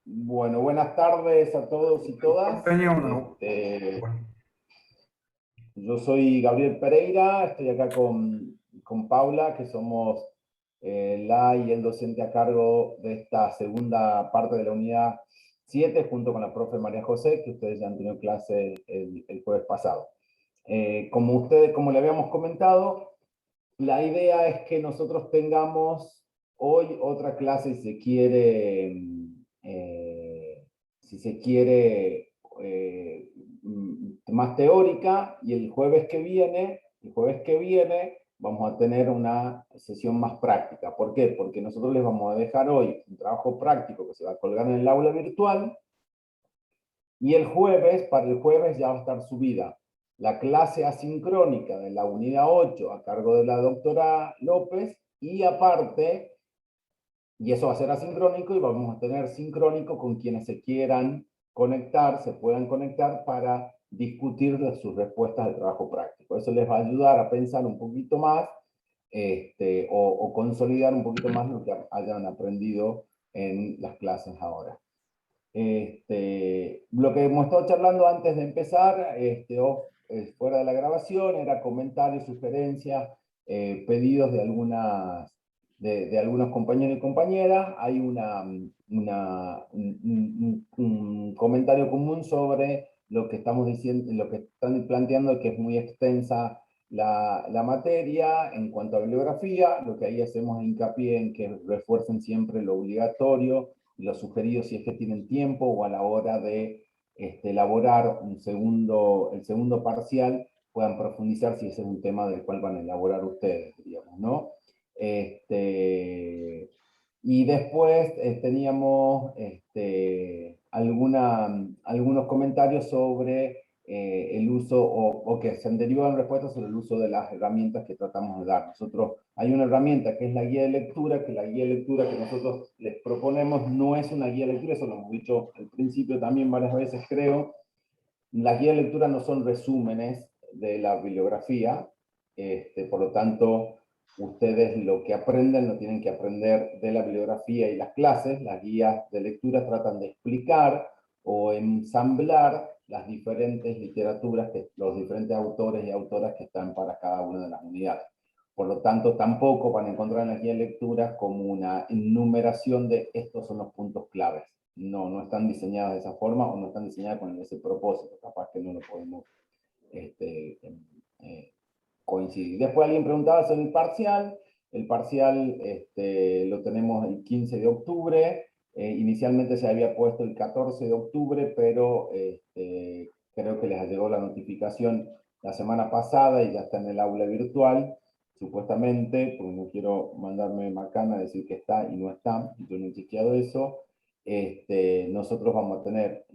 Bueno, buenas tardes a todos y todas. Tenía una. Este, Bueno, yo soy Gabriel Pereira, estoy acá con Paula, que somos la y el docente a cargo de esta segunda parte de la unidad 7, junto con la profe María José, que ustedes ya han tenido clase el jueves pasado. Como le habíamos comentado, la idea es que nosotros tengamos hoy otra clase, si se quiere, más teórica, y el jueves que viene, vamos a tener una sesión más práctica. ¿Por qué? Porque nosotros les vamos a dejar hoy un trabajo práctico que se va a colgar en el aula virtual, y para el jueves ya va a estar subida la clase asincrónica de la unidad 8 a cargo de la doctora López, y aparte, y eso va a ser asincrónico, y vamos a tener sincrónico con quienes se quieran conectar, se puedan conectar para discutir de sus respuestas de trabajo práctico. Eso les va a ayudar a pensar un poquito más, o consolidar un poquito más lo que hayan aprendido en las clases ahora. Lo que hemos estado charlando antes de empezar, fuera de la grabación, era comentarios, sugerencias, pedidos de algunos compañeros y compañeras. Hay un comentario común sobre lo que estamos diciendo, lo que están planteando, que es muy extensa la materia en cuanto a bibliografía. Lo que ahí hacemos hincapié en que refuercen siempre lo obligatorio, los sugeridos, si es que tienen tiempo, o a la hora de elaborar el segundo parcial, puedan profundizar si ese es un tema del cual van a elaborar ustedes, digamos, ¿no? Y después teníamos algunos comentarios sobre el uso, o que se han derivado en respuestas sobre el uso de las herramientas que tratamos de dar. Nosotros, hay una herramienta que es la guía de lectura, que la guía de lectura que nosotros les proponemos no es una guía de lectura, eso lo hemos dicho al principio también varias veces, creo. Las guías de lectura no son resúmenes de la bibliografía, por lo tanto, ustedes lo que aprenden lo tienen que aprender de la bibliografía y las clases. Las guías de lectura tratan de explicar o ensamblar las diferentes literaturas, los diferentes autores y autoras que están para cada una de las unidades. Por lo tanto, tampoco van a encontrar en las guías de lectura como una enumeración de estos son los puntos claves. No, no están diseñadas de esa forma, o no están diseñadas con ese propósito. Capaz que no lo podemos coincidir. Después alguien preguntaba sobre el parcial. El parcial lo tenemos el 15 de octubre. Inicialmente se había puesto el 14 de octubre, pero creo que les llegó la notificación la semana pasada y ya está en el aula virtual, supuestamente, porque no quiero mandarme macana a decir que está y no está, yo no he chequeado eso. Nosotros vamos a tener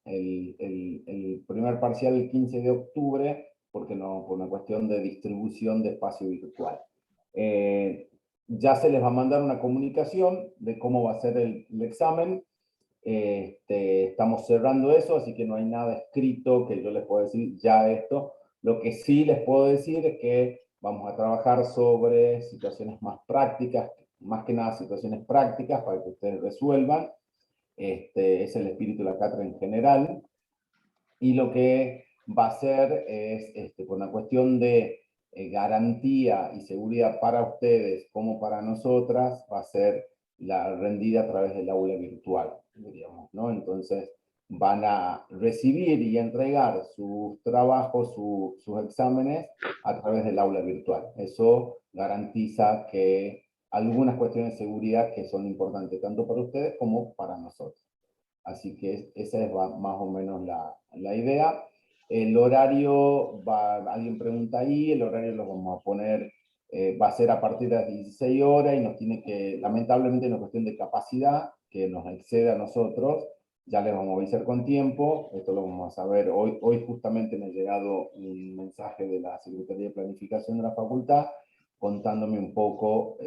el primer parcial el 15 de octubre, porque no, por una cuestión de distribución de espacio virtual. Ya se les va a mandar una comunicación de cómo va a ser el examen. Estamos cerrando eso, así que no hay nada escrito que yo les pueda decir ya esto. Lo que sí les puedo decir es que vamos a trabajar sobre situaciones más prácticas, más que nada situaciones prácticas para que ustedes resuelvan. Es el espíritu de la cátedra en general. Y lo que va a ser es, por una cuestión de garantía y seguridad para ustedes como para nosotras, va a ser la rendida a través del aula virtual, diríamos, ¿no? Entonces van a recibir y entregar sus trabajos, sus exámenes a través del aula virtual. Eso garantiza que algunas cuestiones de seguridad que son importantes tanto para ustedes como para nosotros. Así que esa es más o menos la idea. El horario, alguien pregunta ahí, el horario lo vamos a poner, va a ser a partir de las 16 horas, y nos tiene que, lamentablemente, una cuestión de capacidad que nos excede a nosotros. Ya les vamos a avisar con tiempo, esto lo vamos a saber. Hoy justamente me ha llegado un mensaje de la Secretaría de Planificación de la facultad contándome un poco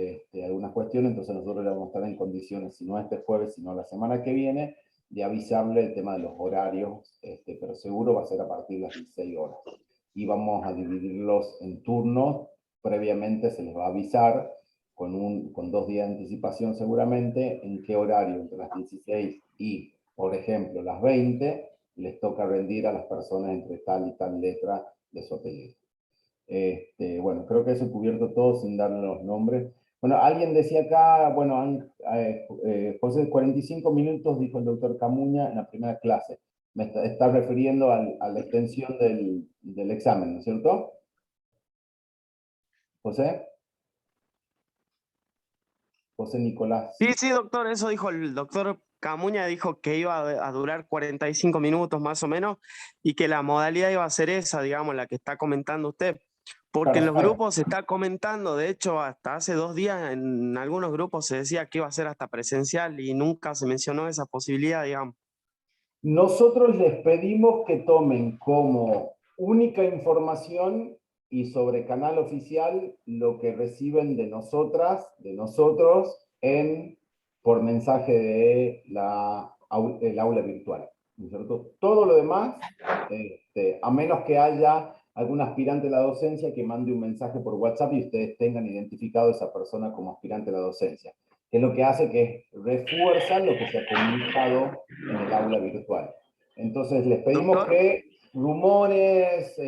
algunas cuestiones, entonces nosotros le vamos a estar en condiciones, si no este jueves, sino la semana que viene, de avisarle el tema de los horarios, pero seguro va a ser a partir de las 16 horas. Y vamos a dividirlos en turnos, previamente se les va a avisar, con 2 días de anticipación seguramente, en qué horario, entre las 16 y, por ejemplo, las 20, les toca rendir a las personas entre tal y tal letra de su apellido. Bueno, creo que eso he cubierto todo sin darle los nombres. Bueno, alguien decía acá, bueno, José, 45 minutos, dijo el doctor Camuña en la primera clase. Me está refiriendo a la extensión del examen, ¿no es cierto? José. José Nicolás. Sí, sí, doctor, eso dijo el doctor Camuña, dijo que iba a durar 45 minutos más o menos y que la modalidad iba a ser esa, digamos, la que está comentando usted. Porque en los Perfecto. grupos se está comentando, de hecho, hasta hace 2 días en algunos grupos se decía que iba a ser hasta presencial y nunca se mencionó esa posibilidad, digamos. Nosotros les pedimos que tomen como única información y sobre canal oficial lo que reciben de nosotras, de nosotros, por mensaje de el aula virtual, ¿no es cierto? Todo lo demás, a menos que haya algún aspirante a la docencia que mande un mensaje por WhatsApp y ustedes tengan identificado a esa persona como aspirante a la docencia, que es lo que hace que refuerza lo que se ha comunicado en el aula virtual. Entonces, les pedimos Doctor, que rumores,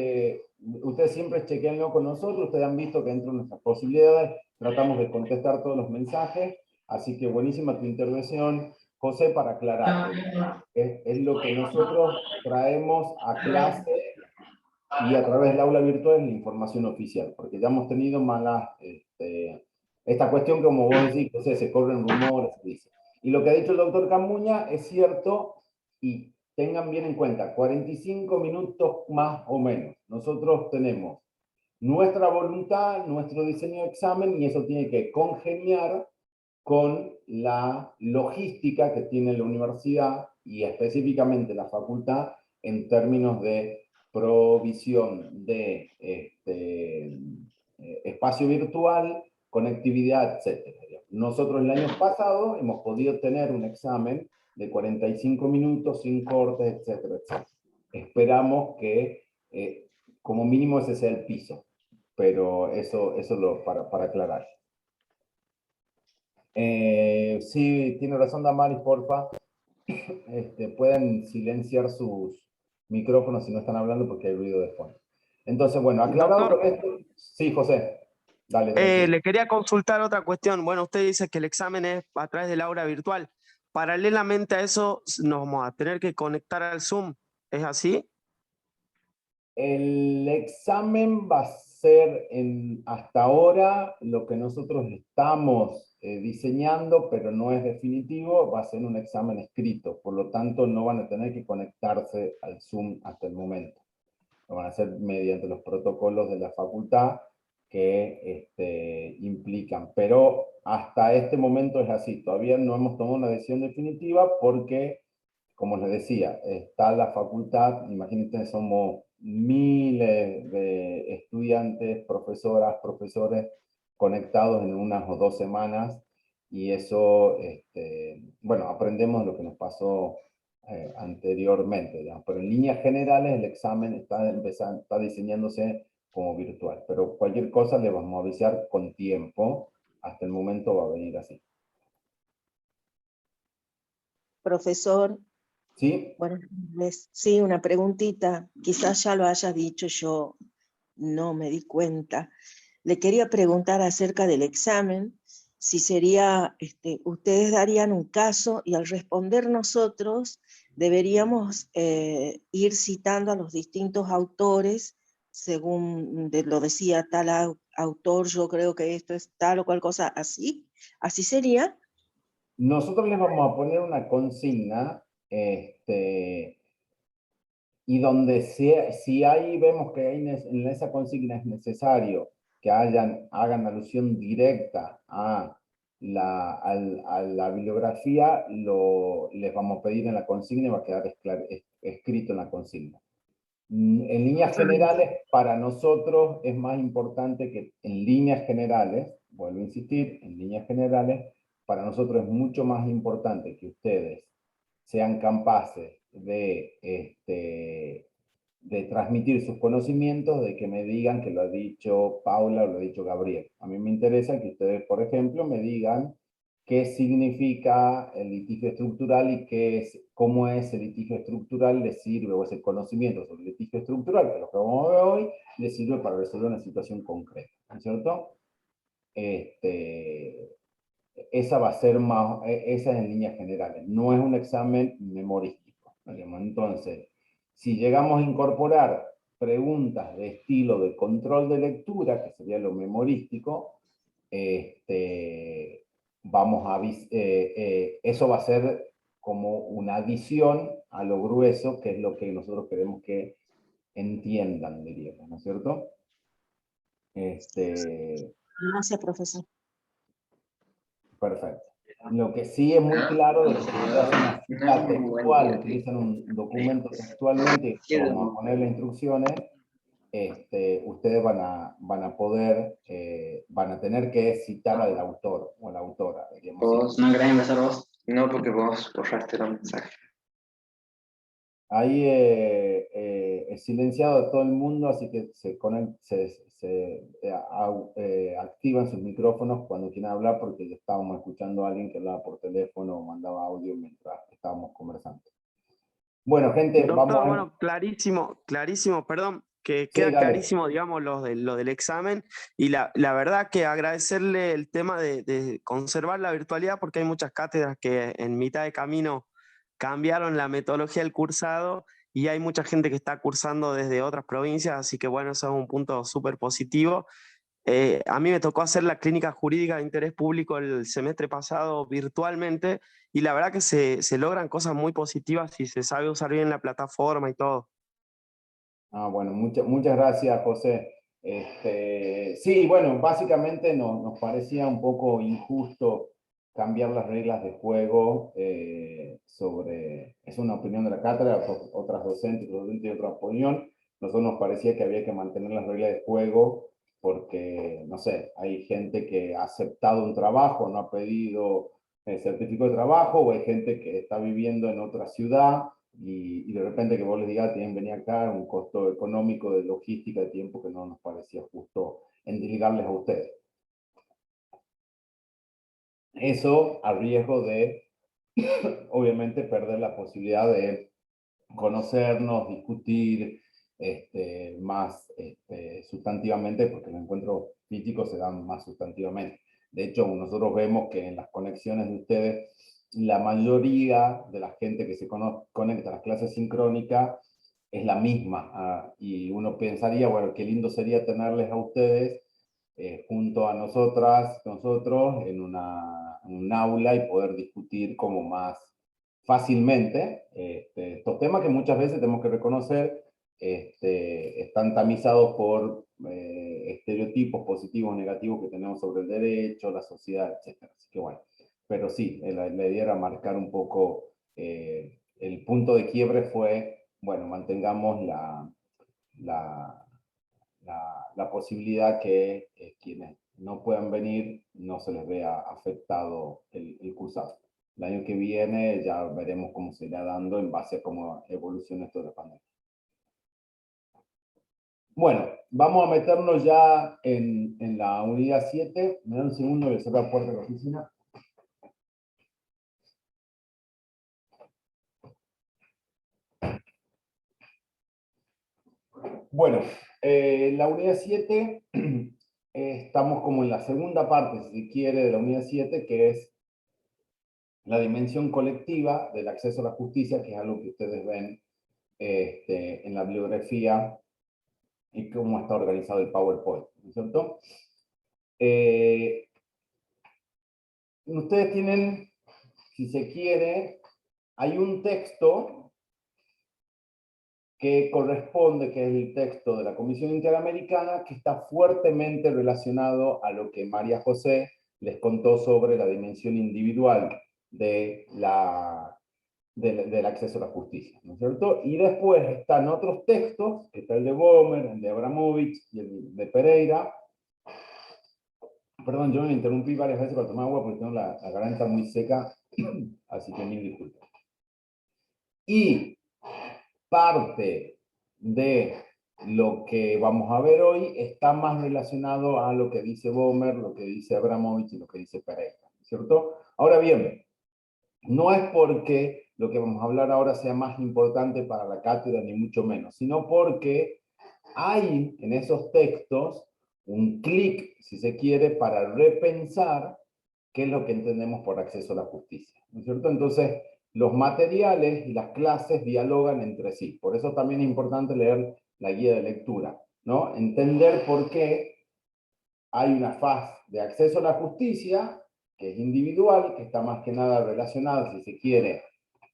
ustedes siempre chequenlo con nosotros, ustedes han visto que dentro de nuestras posibilidades tratamos de contestar todos los mensajes, así que buenísima tu intervención, José, para aclarar. Es lo que nosotros traemos a clase y a través del aula virtual es la información oficial, porque ya hemos tenido malas, esta cuestión, como vos decís, José, se corren rumores, se dice. Y lo que ha dicho el doctor Camuña es cierto, y tengan bien en cuenta, 45 minutos más o menos. Nosotros tenemos nuestra voluntad, nuestro diseño de examen, y eso tiene que congeniar con la logística que tiene la universidad y específicamente la facultad en términos de provisión de espacio virtual, conectividad, etc. Nosotros el año pasado hemos podido tener un examen de 45 minutos sin cortes, etcétera, etcétera. Esperamos que como mínimo ese sea el piso, pero eso para aclarar. Sí, tiene razón Damaris, porfa. Pueden silenciar sus micrófonos si no están hablando porque hay ruido de fondo. Entonces, bueno, aclarado doctor, con esto. Sí, José, dale, tranquilo. le quería consultar otra cuestión. Bueno, usted dice que el examen es a través del aula virtual. Paralelamente a eso, nos vamos a tener que conectar al Zoom. ¿Es así? El examen va a ser hasta ahora lo que nosotros estamos diseñando, pero no es definitivo, va a ser un examen escrito, por lo tanto no van a tener que conectarse al Zoom hasta el momento. Lo van a hacer mediante los protocolos de la facultad que implican, pero hasta este momento es así, todavía no hemos tomado una decisión definitiva porque, como les decía, está la facultad, imagínense, somos miles de estudiantes, profesoras, profesores conectados en unas o 2 semanas, y eso, bueno, aprendemos lo que nos pasó anteriormente, digamos. Pero en líneas generales el examen está diseñándose como virtual, pero cualquier cosa le vamos a avisar con tiempo, hasta el momento va a venir así. Profesor, ¿Sí? buenas tardes. Sí, una preguntita. Quizás ya lo hayas dicho, yo no me di cuenta. Le quería preguntar acerca del examen, si sería, ustedes darían un caso y al responder nosotros deberíamos ir citando a los distintos autores, según lo decía tal autor, yo creo que esto es tal o cual cosa, así sería. Nosotros les vamos a poner una consigna, y donde si ahí vemos que en esa consigna es necesario que hagan alusión directa a la bibliografía, les vamos a pedir en la consigna y va a quedar escrito en la consigna. En líneas generales, para nosotros es más importante que en líneas generales, vuelvo a insistir, en líneas generales, para nosotros es mucho más importante que ustedes sean capaces de de transmitir sus conocimientos, de que me digan que lo ha dicho Paula o lo ha dicho Gabriel. A mí me interesa que ustedes, por ejemplo, me digan qué significa el litigio estructural y cómo es el litigio estructural le sirve, o ese conocimiento sobre el litigio estructural, que lo que vamos a ver hoy, le sirve para resolver una situación concreta, ¿no es cierto? Esa va a ser más, esa es en líneas generales, no es un examen memorístico. Entonces, si llegamos a incorporar preguntas de estilo de control de lectura, que sería lo memorístico, vamos a, eso va a ser como una adición a lo grueso, que es lo que nosotros queremos que entiendan, diríamos, ¿no es cierto? Gracias, profesor. Perfecto. Lo que sí es muy claro es que si ustedes hacen una cita textual, utilizan un documento textualmente, y vamos a poner las instrucciones, ustedes van a poder, van a tener que citar al autor o a la autora. ¿Vos no querés empezar vos? No, porque vos borraste los mensajes. Ahí he silenciado a todo el mundo, así que activan sus micrófonos cuando quieran hablar, porque ya estábamos escuchando a alguien que hablaba por teléfono o mandaba audio mientras estábamos conversando. Bueno, gente, Doctor, vamos a ver. bueno, clarísimo, clarísimo, perdón, que Sí, queda dale. clarísimo, digamos, lo del examen, y la verdad que agradecerle el tema de conservar la virtualidad, porque hay muchas cátedras que en mitad de camino cambiaron la metodología del cursado, y hay mucha gente que está cursando desde otras provincias, así que bueno, eso es un punto súper positivo. A mí me tocó hacer la clínica jurídica de interés público el semestre pasado virtualmente, y la verdad que se logran cosas muy positivas si se sabe usar bien la plataforma y todo. Bueno, muchas gracias, José. Sí, bueno, básicamente nos parecía un poco injusto cambiar las reglas de juego es una opinión de la cátedra, otras docentes tienen otra opinión. Nosotros nos parecía que había que mantener las reglas de juego porque, no sé, hay gente que ha aceptado un trabajo, no ha pedido el certificado de trabajo, o hay gente que está viviendo en otra ciudad y de repente que vos les digas, tienen que venir acá, un costo económico, de logística, de tiempo, que no nos parecía justo endilgarles a ustedes. Eso a riesgo de, obviamente, perder la posibilidad de conocernos, discutir más sustantivamente, porque los encuentros físicos se dan más sustantivamente. De hecho, nosotros vemos que en las conexiones de ustedes, la mayoría de la gente que se conecta a las clases sincrónicas es la misma, y uno pensaría, bueno, qué lindo sería tenerles a ustedes junto a nosotros en un aula y poder discutir como más fácilmente estos temas que muchas veces tenemos que reconocer están tamizados por estereotipos positivos o negativos que tenemos sobre el derecho, la sociedad, etc. Así que bueno, pero sí, la idea era marcar un poco, el punto de quiebre fue, bueno, mantengamos la posibilidad que quienes no puedan venir no se les vea afectado el cursado. El año que viene ya veremos cómo se irá dando en base a cómo evoluciona esto de la pandemia. Bueno, vamos a meternos ya en la unidad 7. Me da un segundo, voy a cerrar la puerta de la oficina. Bueno, la unidad 7, estamos como en la segunda parte, si se quiere, de la unidad 7, que es la dimensión colectiva del acceso a la justicia, que es algo que ustedes ven en la bibliografía y cómo está organizado el PowerPoint, ¿no es cierto? Ustedes tienen, si se quiere, hay un texto que corresponde, que es el texto de la Comisión Interamericana, que está fuertemente relacionado a lo que María José les contó sobre la dimensión individual del acceso a la justicia, ¿no es cierto? Y después están otros textos, que está el de Bomer, el de Abramovich y el de Pereira. Perdón, yo me interrumpí varias veces para tomar agua porque tengo la garganta muy seca, así que mil disculpas. Y parte de lo que vamos a ver hoy está más relacionado a lo que dice Bomer, lo que dice Abramovich y lo que dice Pereira, ¿cierto? Ahora bien, no es porque lo que vamos a hablar ahora sea más importante para la cátedra, ni mucho menos, sino porque hay en esos textos un clic, si se quiere, para repensar qué es lo que entendemos por acceso a la justicia, ¿no es cierto? Entonces, los materiales y las clases dialogan entre sí. Por eso también es importante leer la guía de lectura, ¿no? Entender por qué hay una faz de acceso a la justicia, que es individual, que está más que nada relacionada, si se quiere,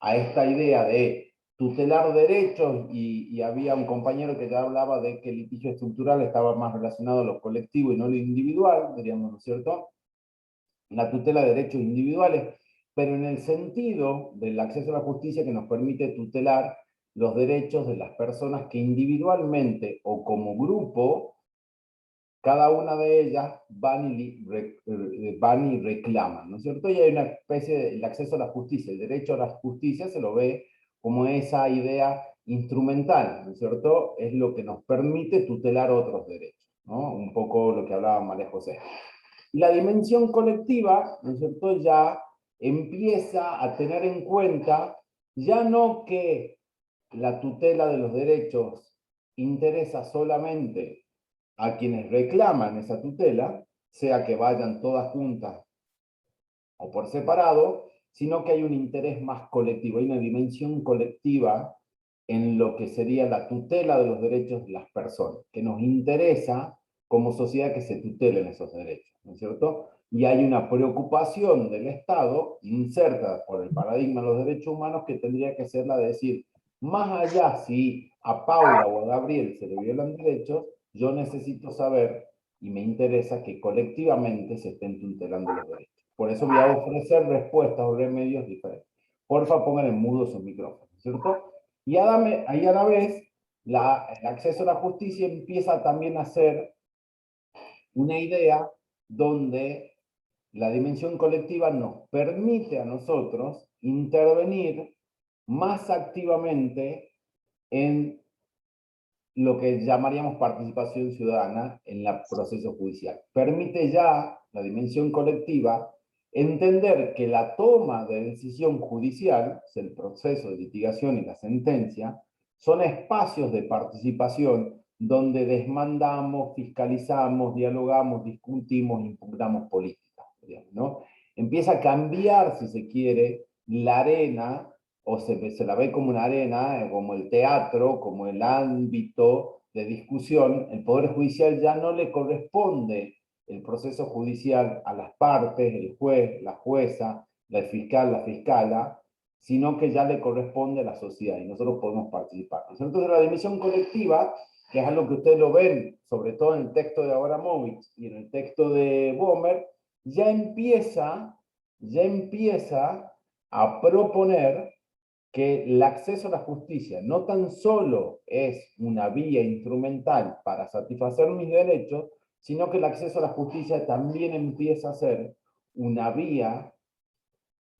a esta idea de tutelar derechos, y había un compañero que ya hablaba de que el litigio estructural estaba más relacionado a lo colectivo y no a lo individual, diríamos, ¿no es cierto? La tutela de derechos individuales, pero en el sentido del acceso a la justicia que nos permite tutelar los derechos de las personas que individualmente o como grupo, cada una de ellas van y reclaman, ¿no es cierto? Y hay una especie de el acceso a la justicia, el derecho a la justicia se lo ve como esa idea instrumental, ¿no es cierto? Es lo que nos permite tutelar otros derechos, ¿no? Un poco lo que hablaba María José. Y la dimensión colectiva, ¿no es cierto?, ya empieza a tener en cuenta ya no que la tutela de los derechos interesa solamente a quienes reclaman esa tutela, sea que vayan todas juntas o por separado, sino que hay un interés más colectivo, hay una dimensión colectiva en lo que sería la tutela de los derechos de las personas, que nos interesa como sociedad que se tutelen esos derechos, ¿no es cierto? Y hay una preocupación del Estado, inserta por el paradigma de los derechos humanos, que tendría que ser la de decir, más allá si a Paula o a Gabriel se le violan derechos, yo necesito saber y me interesa que colectivamente se estén tutelando los derechos. Por eso voy a ofrecer respuestas o remedios diferentes. Porfa, pongan en mudo sus micrófonos, ¿cierto? Y ahí a la vez, el acceso a la justicia empieza también a ser una idea donde la dimensión colectiva nos permite a nosotros intervenir más activamente en lo que llamaríamos participación ciudadana en el proceso judicial. Permite ya la dimensión colectiva entender que la toma de decisión judicial, el proceso de litigación y la sentencia, son espacios de participación donde desmandamos, fiscalizamos, dialogamos, discutimos, impugnamos políticas, ¿no? Empieza a cambiar, si se quiere, la arena, o se la ve como una arena, como el teatro, como el ámbito de discusión. El Poder Judicial ya no le corresponde el proceso judicial a las partes, el juez, la jueza, el fiscal, la fiscala, sino que ya le corresponde a la sociedad y nosotros podemos participar. Entonces la dimensión colectiva, que es algo que ustedes lo ven, sobre todo en el texto de Abramovich y en el texto de Bomer, ya empieza a proponer que el acceso a la justicia no tan solo es una vía instrumental para satisfacer mis derechos, sino que el acceso a la justicia también empieza a ser una vía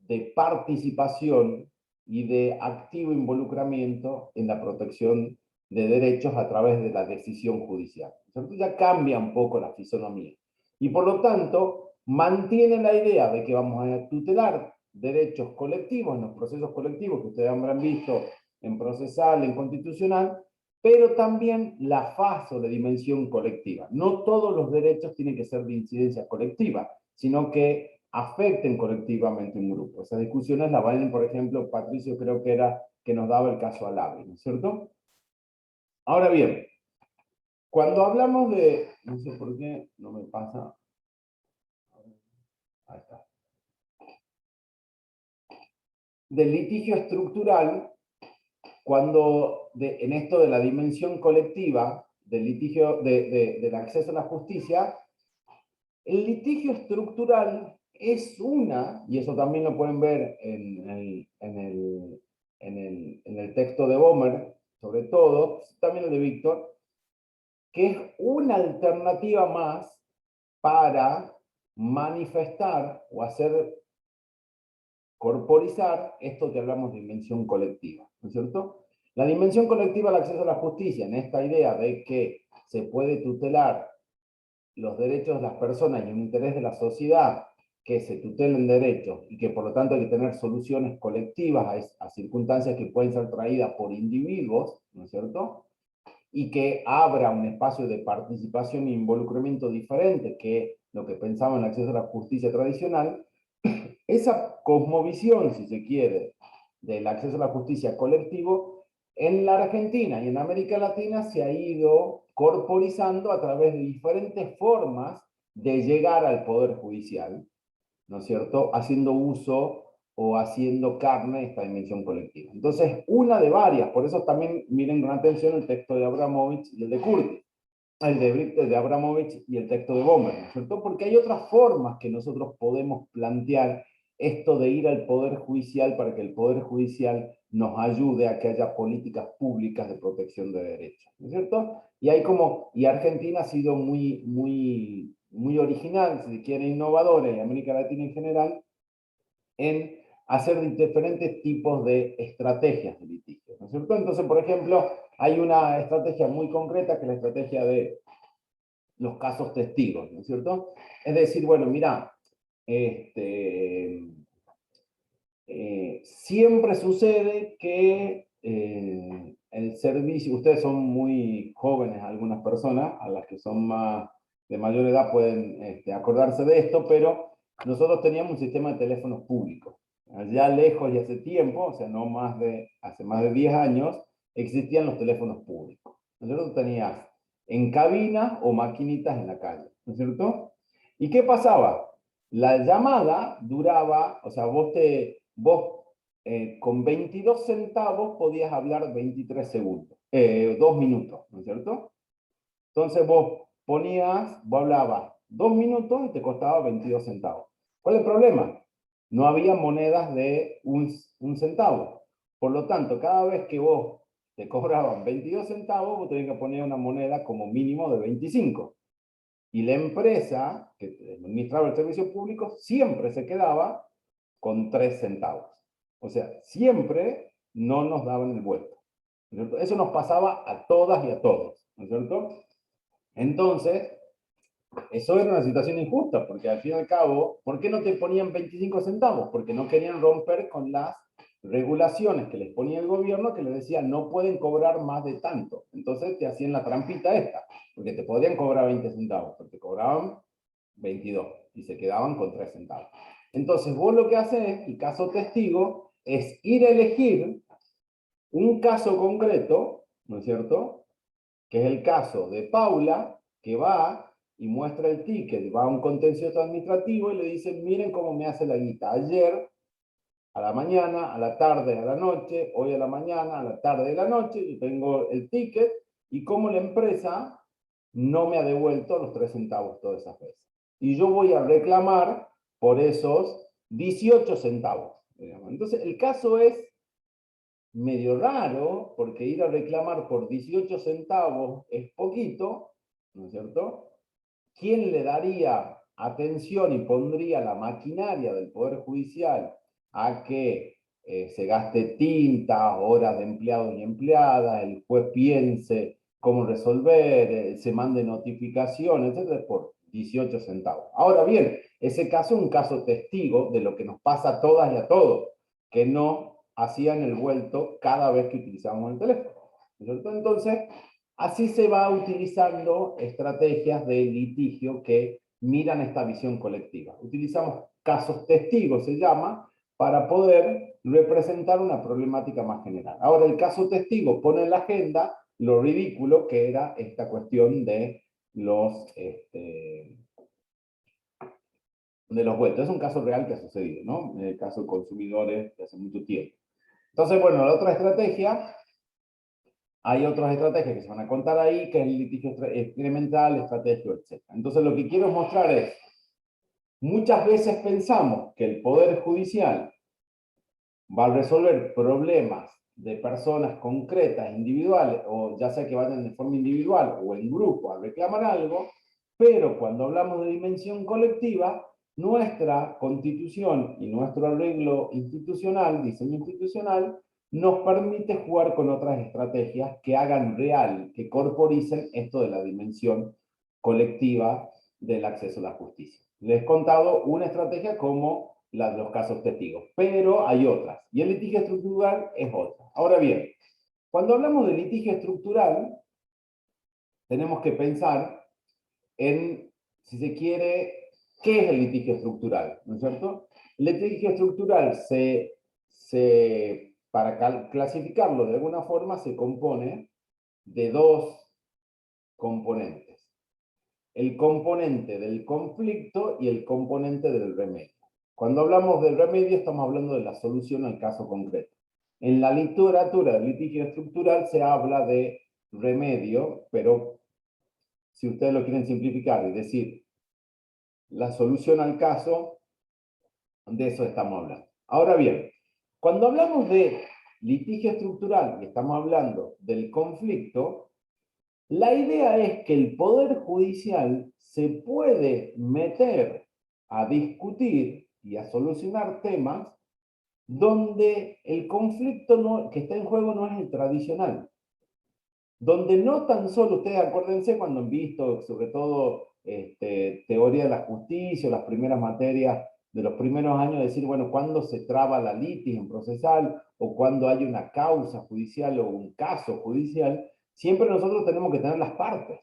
de participación y de activo involucramiento en la protección de derechos a través de la decisión judicial. Entonces ya cambia un poco la fisonomía. Y por lo tanto, mantiene la idea de que vamos a tutelar derechos colectivos en los procesos colectivos que ustedes habrán visto en procesal, en constitucional, pero también la fase o la dimensión colectiva. No todos los derechos tienen que ser de incidencia colectiva, sino que afecten colectivamente un grupo. Esas discusiones las valen, por ejemplo, Patricio creo que era que nos daba el caso Alavi, ¿no es cierto? Ahora bien, cuando hablamos de, no sé por qué no me pasa, ahí está, del litigio estructural, cuando en esto de la dimensión colectiva, del litigio, del acceso a la justicia, el litigio estructural es una, y eso también lo pueden ver en el texto de Bomer, sobre todo, también el de Víctor, que es una alternativa más para manifestar o hacer corporizar esto que hablamos de dimensión colectiva, ¿no es cierto? La dimensión colectiva al acceso a la justicia, en esta idea de que se puede tutelar los derechos de las personas y un interés de la sociedad, que se tutelen derechos y que por lo tanto hay que tener soluciones colectivas a circunstancias que pueden ser traídas por individuos, ¿no es cierto? Y que abra un espacio de participación e involucramiento diferente que lo que pensaba en el acceso a la justicia tradicional, esa cosmovisión, si se quiere, del acceso a la justicia colectivo, en la Argentina y en América Latina se ha ido corporizando a través de diferentes formas de llegar al Poder Judicial, ¿no es cierto? Haciendo uso o haciendo carne esta dimensión colectiva. Entonces, una de varias, por eso también miren con atención el texto de Abramovich y el de Curti, el de Abramovich y el texto de Bomber, ¿no es cierto? Porque hay otras formas que nosotros podemos plantear esto de ir al Poder Judicial para que el Poder Judicial nos ayude a que haya políticas públicas de protección de derechos, ¿no es cierto? Y hay como, y Argentina ha sido muy original, si se quiere innovadora, y América Latina en general, en hacer diferentes tipos de estrategias de litigio, ¿no es cierto? Entonces, por ejemplo, hay una estrategia muy concreta que es la estrategia de los casos testigos, ¿no es cierto? Es decir, bueno, mira, siempre sucede que el servicio, ustedes son muy jóvenes, algunas personas, a las que son más de mayor edad pueden acordarse de esto, pero nosotros teníamos un sistema de teléfonos públicos. Allá lejos y hace tiempo, o sea, no más de, hace más de 10 años, existían los teléfonos públicos. Nosotros tenías en cabina o maquinitas en la calle, ¿no es cierto? ¿Y qué pasaba? La llamada duraba, o sea, vos con 22 centavos podías hablar 23 segundos, 2 minutos, ¿no es cierto? Entonces vos hablabas 2 minutos y te costaba 22 centavos. ¿Cuál es el problema? No había monedas de un centavo. Por lo tanto, cada vez que vos te cobraban 22 centavos, vos tenías que poner una moneda como mínimo de 25. Y la empresa que administraba el servicio público siempre se quedaba con 3 centavos. O sea, siempre no nos daban el vuelto, ¿no es cierto? Eso nos pasaba a todas y a todos, ¿no es cierto? Entonces, eso era una situación injusta, porque al fin y al cabo, ¿por qué no te ponían 25 centavos? Porque no querían romper con las regulaciones que les ponía el gobierno, que les decían no pueden cobrar más de tanto. Entonces te hacían la trampita esta, porque te podían cobrar 20 centavos, pero te cobraban 22 y se quedaban con 3 centavos. Entonces vos lo que haces, el caso testigo, es ir a elegir un caso concreto, ¿no es cierto? Que es el caso de Paula, que va y muestra el ticket, va a un contencioso administrativo y le dicen, miren cómo me hace la guita. Ayer, a la mañana, a la tarde, a la noche, hoy a la mañana, a la tarde, a la noche, yo tengo el ticket y cómo la empresa no me ha devuelto los 3 centavos todas esas veces. Y yo voy a reclamar por esos 18 centavos. Digamos. Entonces, el caso es medio raro, porque ir a reclamar por 18 centavos es poquito, ¿no es cierto? ¿Quién le daría atención y pondría la maquinaria del Poder Judicial a que se gaste tinta, horas de empleados y empleadas, el juez piense cómo resolver, se mande notificaciones, etcétera, por 18 centavos? Ahora bien, ese caso es un caso testigo de lo que nos pasa a todas y a todos, que no hacían el vuelto cada vez que utilizábamos el teléfono, ¿no es cierto? Entonces, así se va utilizando estrategias de litigio que miran esta visión colectiva. Utilizamos casos testigos, se llama, para poder representar una problemática más general. Ahora, el caso testigo pone en la agenda lo ridículo que era esta cuestión de los vueltos. Es un caso real que ha sucedido, ¿no? En el caso de consumidores de hace mucho tiempo. Entonces, bueno, la otra estrategia, hay otras estrategias que se van a contar ahí, que es el litigio experimental, estratégico, etc. Entonces, lo que quiero mostrar es, muchas veces pensamos que el Poder Judicial va a resolver problemas de personas concretas, individuales, o ya sea que vayan de forma individual o en grupo a reclamar algo, pero cuando hablamos de dimensión colectiva, nuestra constitución y nuestro arreglo institucional, diseño institucional, nos permite jugar con otras estrategias que hagan real, que corporicen esto de la dimensión colectiva del acceso a la justicia. Les he contado una estrategia como la de los casos testigos, pero hay otras, y el litigio estructural es otra. Ahora bien, cuando hablamos de litigio estructural, tenemos que pensar en, si se quiere, ¿qué es el litigio estructural? ¿No es cierto? El litigio estructural, para clasificarlo de alguna forma, se compone de dos componentes. El componente del conflicto y el componente del remedio. Cuando hablamos del remedio, estamos hablando de la solución al caso concreto. En la literatura del litigio estructural se habla de remedio, pero si ustedes lo quieren simplificar y decir la solución al caso, de eso estamos hablando. Ahora bien, cuando hablamos de litigio estructural y estamos hablando del conflicto, la idea es que el Poder Judicial se puede meter a discutir y a solucionar temas donde el conflicto que está en juego no es el tradicional. Donde no tan solo, ustedes acuérdense cuando han visto, sobre todo, teoría de la justicia, las primeras materias de los primeros años, decir, bueno, cuándo se traba la litis en procesal, o cuando hay una causa judicial o un caso judicial, siempre nosotros tenemos que tener las partes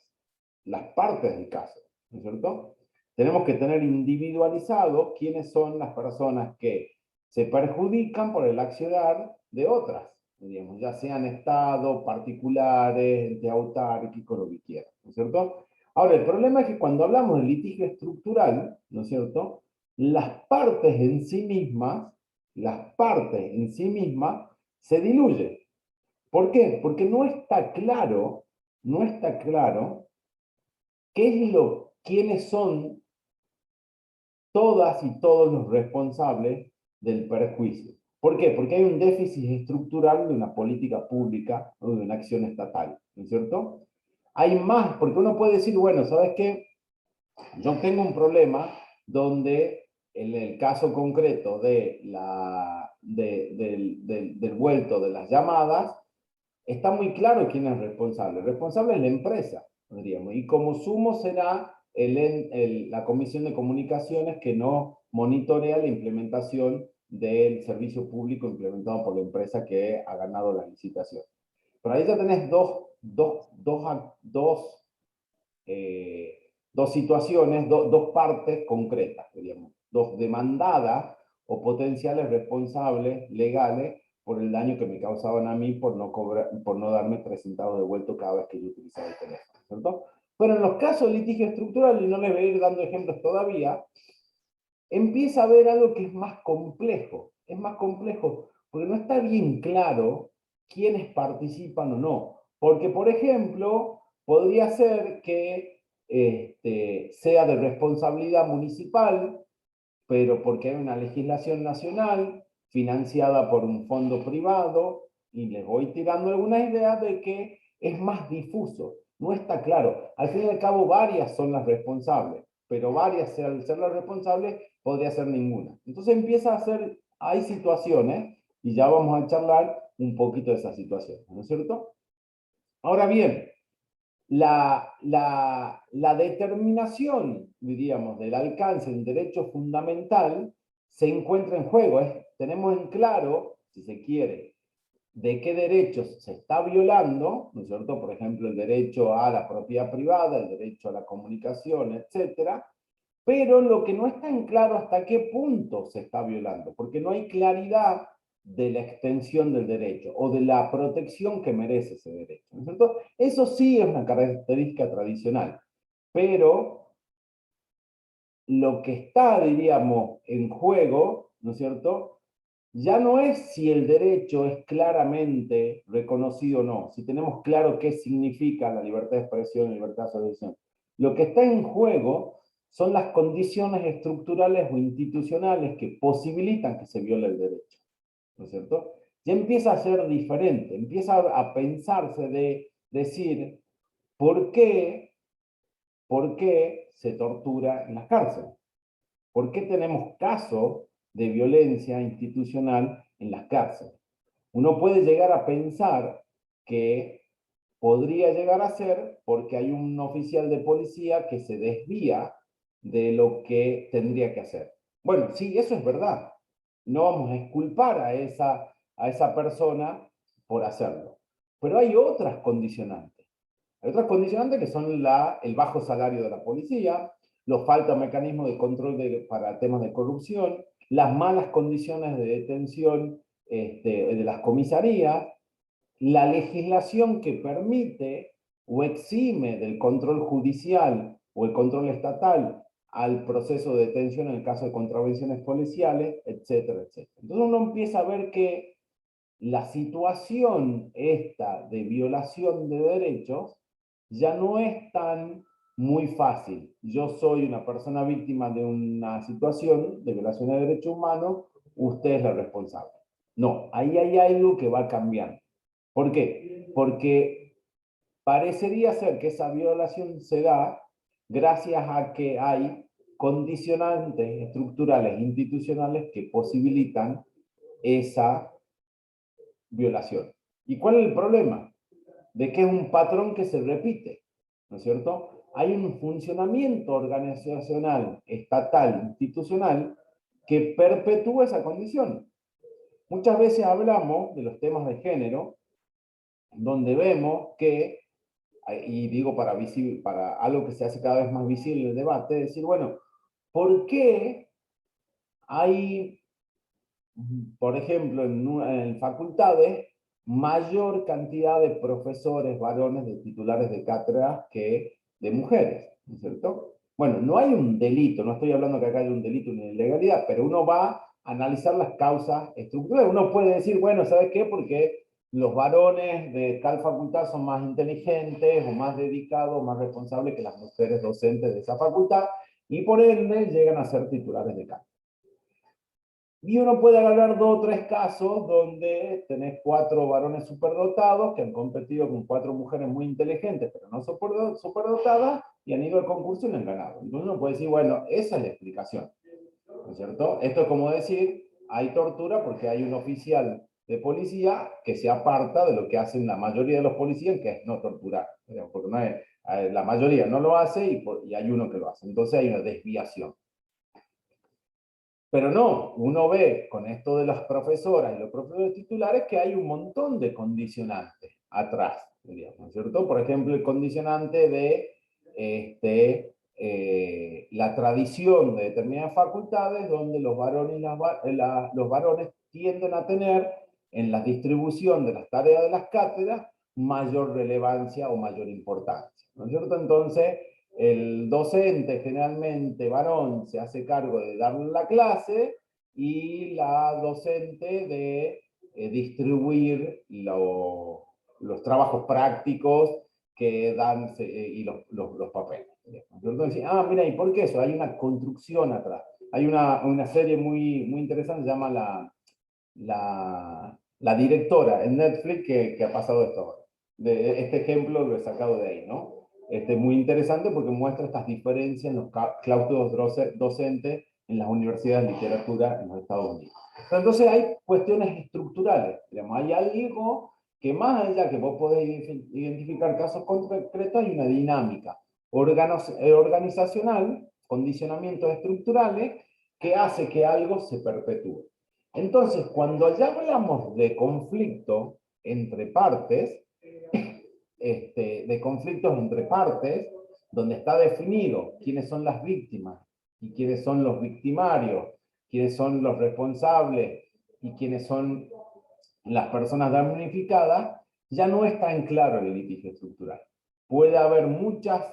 del caso, ¿no es cierto? Tenemos que tener individualizado quiénes son las personas que se perjudican por el accionar de otras, digamos, ya sean Estado, particulares, ente autárquico, lo que quieran, ¿no es cierto? Ahora, el problema es que cuando hablamos de litigio estructural, ¿no es cierto? Las partes en sí mismas se diluyen. ¿Por qué? Porque no está claro quiénes son todas y todos los responsables del perjuicio. ¿Por qué? Porque hay un déficit estructural de una política pública o de una acción estatal, ¿no es cierto? Hay más, porque uno puede decir, bueno, ¿sabes qué? Yo tengo un problema donde en el caso concreto del vuelto de las llamadas, está muy claro quién es responsable. El responsable es la empresa, diríamos, y como sumo será la Comisión de Comunicaciones que no monitorea la implementación del servicio público implementado por la empresa que ha ganado la licitación. Pero ahí ya tenés dos situaciones, dos partes concretas, diríamos, dos demandadas o potenciales responsables legales por el daño que me causaban a mí por no darme 3 centavos de vuelto cada vez que yo utilizaba el teléfono, ¿cierto? Pero en los casos de litigio estructural, y no les voy a ir dando ejemplos todavía, empieza a haber algo que es más complejo, porque no está bien claro quiénes participan o no. Porque, por ejemplo, podría ser que sea de responsabilidad municipal, pero porque hay una legislación nacional financiada por un fondo privado, y les voy tirando algunas ideas de que es más difuso, no está claro. Al fin y al cabo, varias son las responsables, pero varias, al ser las responsables, podría ser ninguna. Entonces empieza a ser, hay situaciones, y ya vamos a charlar un poquito de esas situaciones, ¿no es cierto? Ahora bien, la determinación, diríamos, del alcance de un derecho fundamental se encuentra en juego. Tenemos en claro, si se quiere, de qué derechos se está violando, ¿no es cierto? Por ejemplo, el derecho a la propiedad privada, el derecho a la comunicación, etcétera, pero lo que no está en claro hasta qué punto se está violando, porque no hay claridad de la extensión del derecho o de la protección que merece ese derecho, ¿no es cierto? Eso sí es una característica tradicional, pero lo que está, diríamos, en juego, ¿no es cierto?, ya no es si el derecho es claramente reconocido o no, si tenemos claro qué significa la libertad de expresión y libertad de asociación. Lo que está en juego son las condiciones estructurales o institucionales que posibilitan que se viole el derecho, ¿no es cierto? Ya empieza a ser diferente, empieza a pensarse de decir, ¿por qué se tortura en las cárceles? ¿Por qué tenemos casos de violencia institucional en las cárceles? Uno puede llegar a pensar que podría llegar a ser porque hay un oficial de policía que se desvía de lo que tendría que hacer. Bueno, sí, eso es verdad. No vamos a exculpar a esa persona por hacerlo. Pero hay otras condicionantes. Hay otras condicionantes que son el bajo salario de la policía, los falta mecanismos de control para temas de corrupción, las malas condiciones de detención de las comisarías, la legislación que permite o exime del control judicial o el control estatal al proceso de detención en el caso de contravenciones policiales, etcétera, etcétera. Entonces uno empieza a ver que la situación esta de violación de derechos ya no es tan muy fácil. Yo soy una persona víctima de una situación de violación de derechos humanos, usted es la responsable. No, ahí hay algo que va cambiando. ¿Por qué? Porque parecería ser que esa violación se da gracias a que hay condicionantes estructurales institucionales que posibilitan esa violación. ¿Y cuál es el problema? De que es un patrón que se repite, ¿no es cierto? Hay un funcionamiento organizacional, estatal, institucional, que perpetúa esa condición. Muchas veces hablamos de los temas de género, donde vemos que, y digo para algo que se hace cada vez más visible en el debate, decir, bueno, ¿por qué hay, por ejemplo, en facultades, mayor cantidad de profesores varones, de titulares de cátedra, que de mujeres, ¿no es cierto? Bueno, no hay un delito, no estoy hablando que acá hay un delito, una ilegalidad, pero uno va a analizar las causas estructurales. Uno puede decir, bueno, ¿sabes qué? Porque los varones de tal facultad son más inteligentes, o más dedicados, o más responsables que las mujeres docentes de esa facultad, y por ende llegan a ser titulares de cátedra. Y uno puede agarrar 2 o 3 casos donde tenés 4 varones superdotados que han competido con 4 mujeres muy inteligentes, pero no superdotadas, y han ido al concurso y lo han ganado. Entonces uno puede decir, bueno, esa es la explicación, ¿no es cierto? Esto es como decir, hay tortura porque hay un oficial de policía que se aparta de lo que hacen la mayoría de los policías, que es no torturar, porque no es, la mayoría no lo hace y hay uno que lo hace. Entonces hay una desviación. Pero no, uno ve con esto de las profesoras y los profesores titulares que hay un montón de condicionantes atrás, digamos, ¿no es cierto? Por ejemplo, el condicionante de la tradición de determinadas facultades donde los varones, los varones tienden a tener en la distribución de las tareas de las cátedras mayor relevancia o mayor importancia, ¿no es cierto? Entonces, el docente, generalmente varón, se hace cargo de darle la clase y la docente de distribuir los trabajos prácticos que dan y los papeles. Entonces, mira, ¿y por qué eso? Hay una construcción atrás. Hay una serie muy, muy interesante, se llama la Directora en Netflix, que ha pasado esto ahora. Este ejemplo lo he sacado de ahí, ¿no? Muy interesante porque muestra estas diferencias en los claustros docentes en las universidades de literatura en los Estados Unidos. Entonces hay cuestiones estructurales, digamos, hay algo que más allá que vos podés identificar casos concretos, hay una dinámica organizacional, condicionamientos estructurales, que hace que algo se perpetúe. Entonces, cuando ya hablamos de conflicto entre partes, de conflictos entre partes, donde está definido quiénes son las víctimas y quiénes son los victimarios, quiénes son los responsables y quiénes son las personas damnificadas, ya no es tan claro el litigio estructural. Puede haber muchas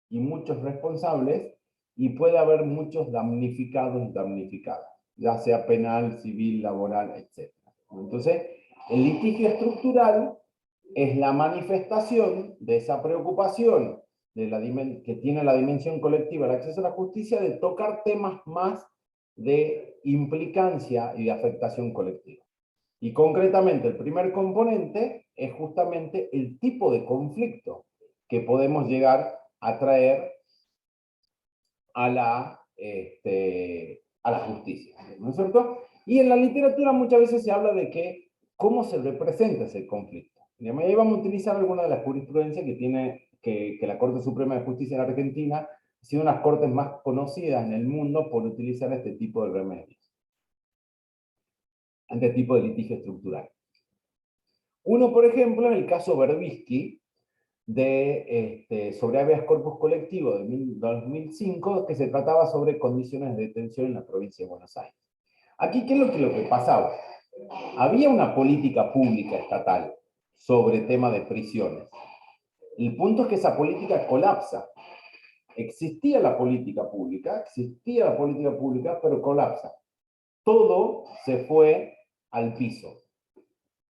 y muchos responsables y puede haber muchos damnificados y damnificadas, ya sea penal, civil, laboral, etc. Entonces, el litigio estructural es la manifestación de esa preocupación que tiene la dimensión colectiva, el acceso a la justicia, de tocar temas más de implicancia y de afectación colectiva. Y concretamente, el primer componente es justamente el tipo de conflicto que podemos llegar a traer a la justicia, ¿no es cierto? Y en la literatura muchas veces se habla de que cómo se representa ese conflicto. Y ahí vamos a utilizar alguna de las jurisprudencias que tiene que la Corte Suprema de Justicia de la Argentina ha sido una de las cortes más conocidas en el mundo por utilizar este tipo de remedios, este tipo de litigio estructural. Uno, por ejemplo, en el caso Berbisky, sobre habeas corpus colectivo de 2005, que se trataba sobre condiciones de detención en la provincia de Buenos Aires. Aquí, ¿qué es lo que pasaba? Había una política pública estatal sobre tema de prisiones. El punto es que esa política colapsa. Existía la política pública, pero colapsa. Todo se fue al piso.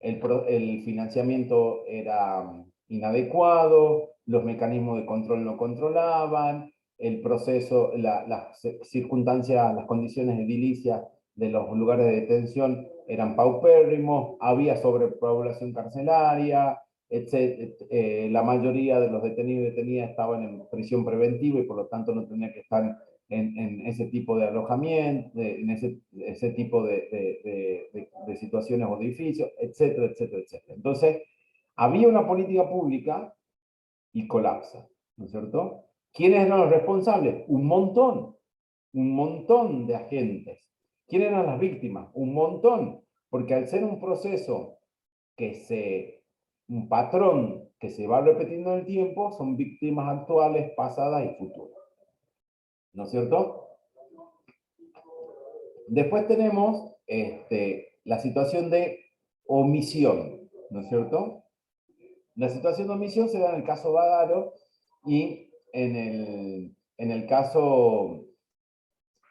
El financiamiento era inadecuado, los mecanismos de control no controlaban, el proceso, las circunstancias, las condiciones edilicias de los lugares de detención eran paupérrimos, había sobrepoblación carcelaria, la mayoría de los detenidos y detenidas estaban en prisión preventiva y por lo tanto no tenían que estar en ese tipo de alojamiento, en ese tipo de situaciones o de edificios, etcétera, etcétera, etcétera. Entonces, había una política pública y colapsa, ¿no es cierto? ¿Quiénes eran los responsables? Un montón de agentes. ¿Quiénes eran las víctimas? Un montón, porque al ser un proceso un patrón que se va repitiendo en el tiempo, son víctimas actuales, pasadas y futuras. ¿No es cierto? Después tenemos la situación de omisión, ¿no es cierto? La situación de omisión se da en el caso Badaro y en el caso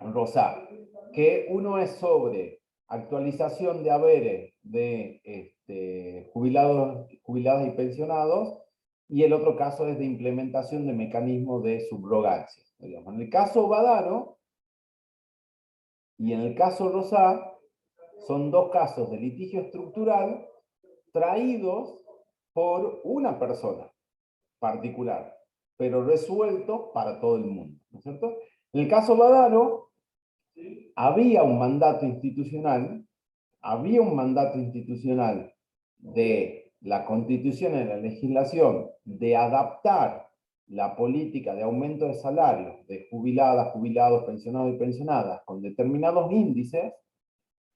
Rosá, que uno es sobre actualización de haberes de jubilados y pensionados, y el otro caso es de implementación de mecanismos de subrogancia. Digamos. En el caso Badaro y en el caso Rosá, son dos casos de litigio estructural traídos por una persona particular, pero resueltos para todo el mundo, ¿no es cierto? En el caso Badaro, había un mandato institucional de la Constitución y de la legislación de adaptar la política de aumento de salarios de jubiladas, jubilados, pensionados y pensionadas con determinados índices.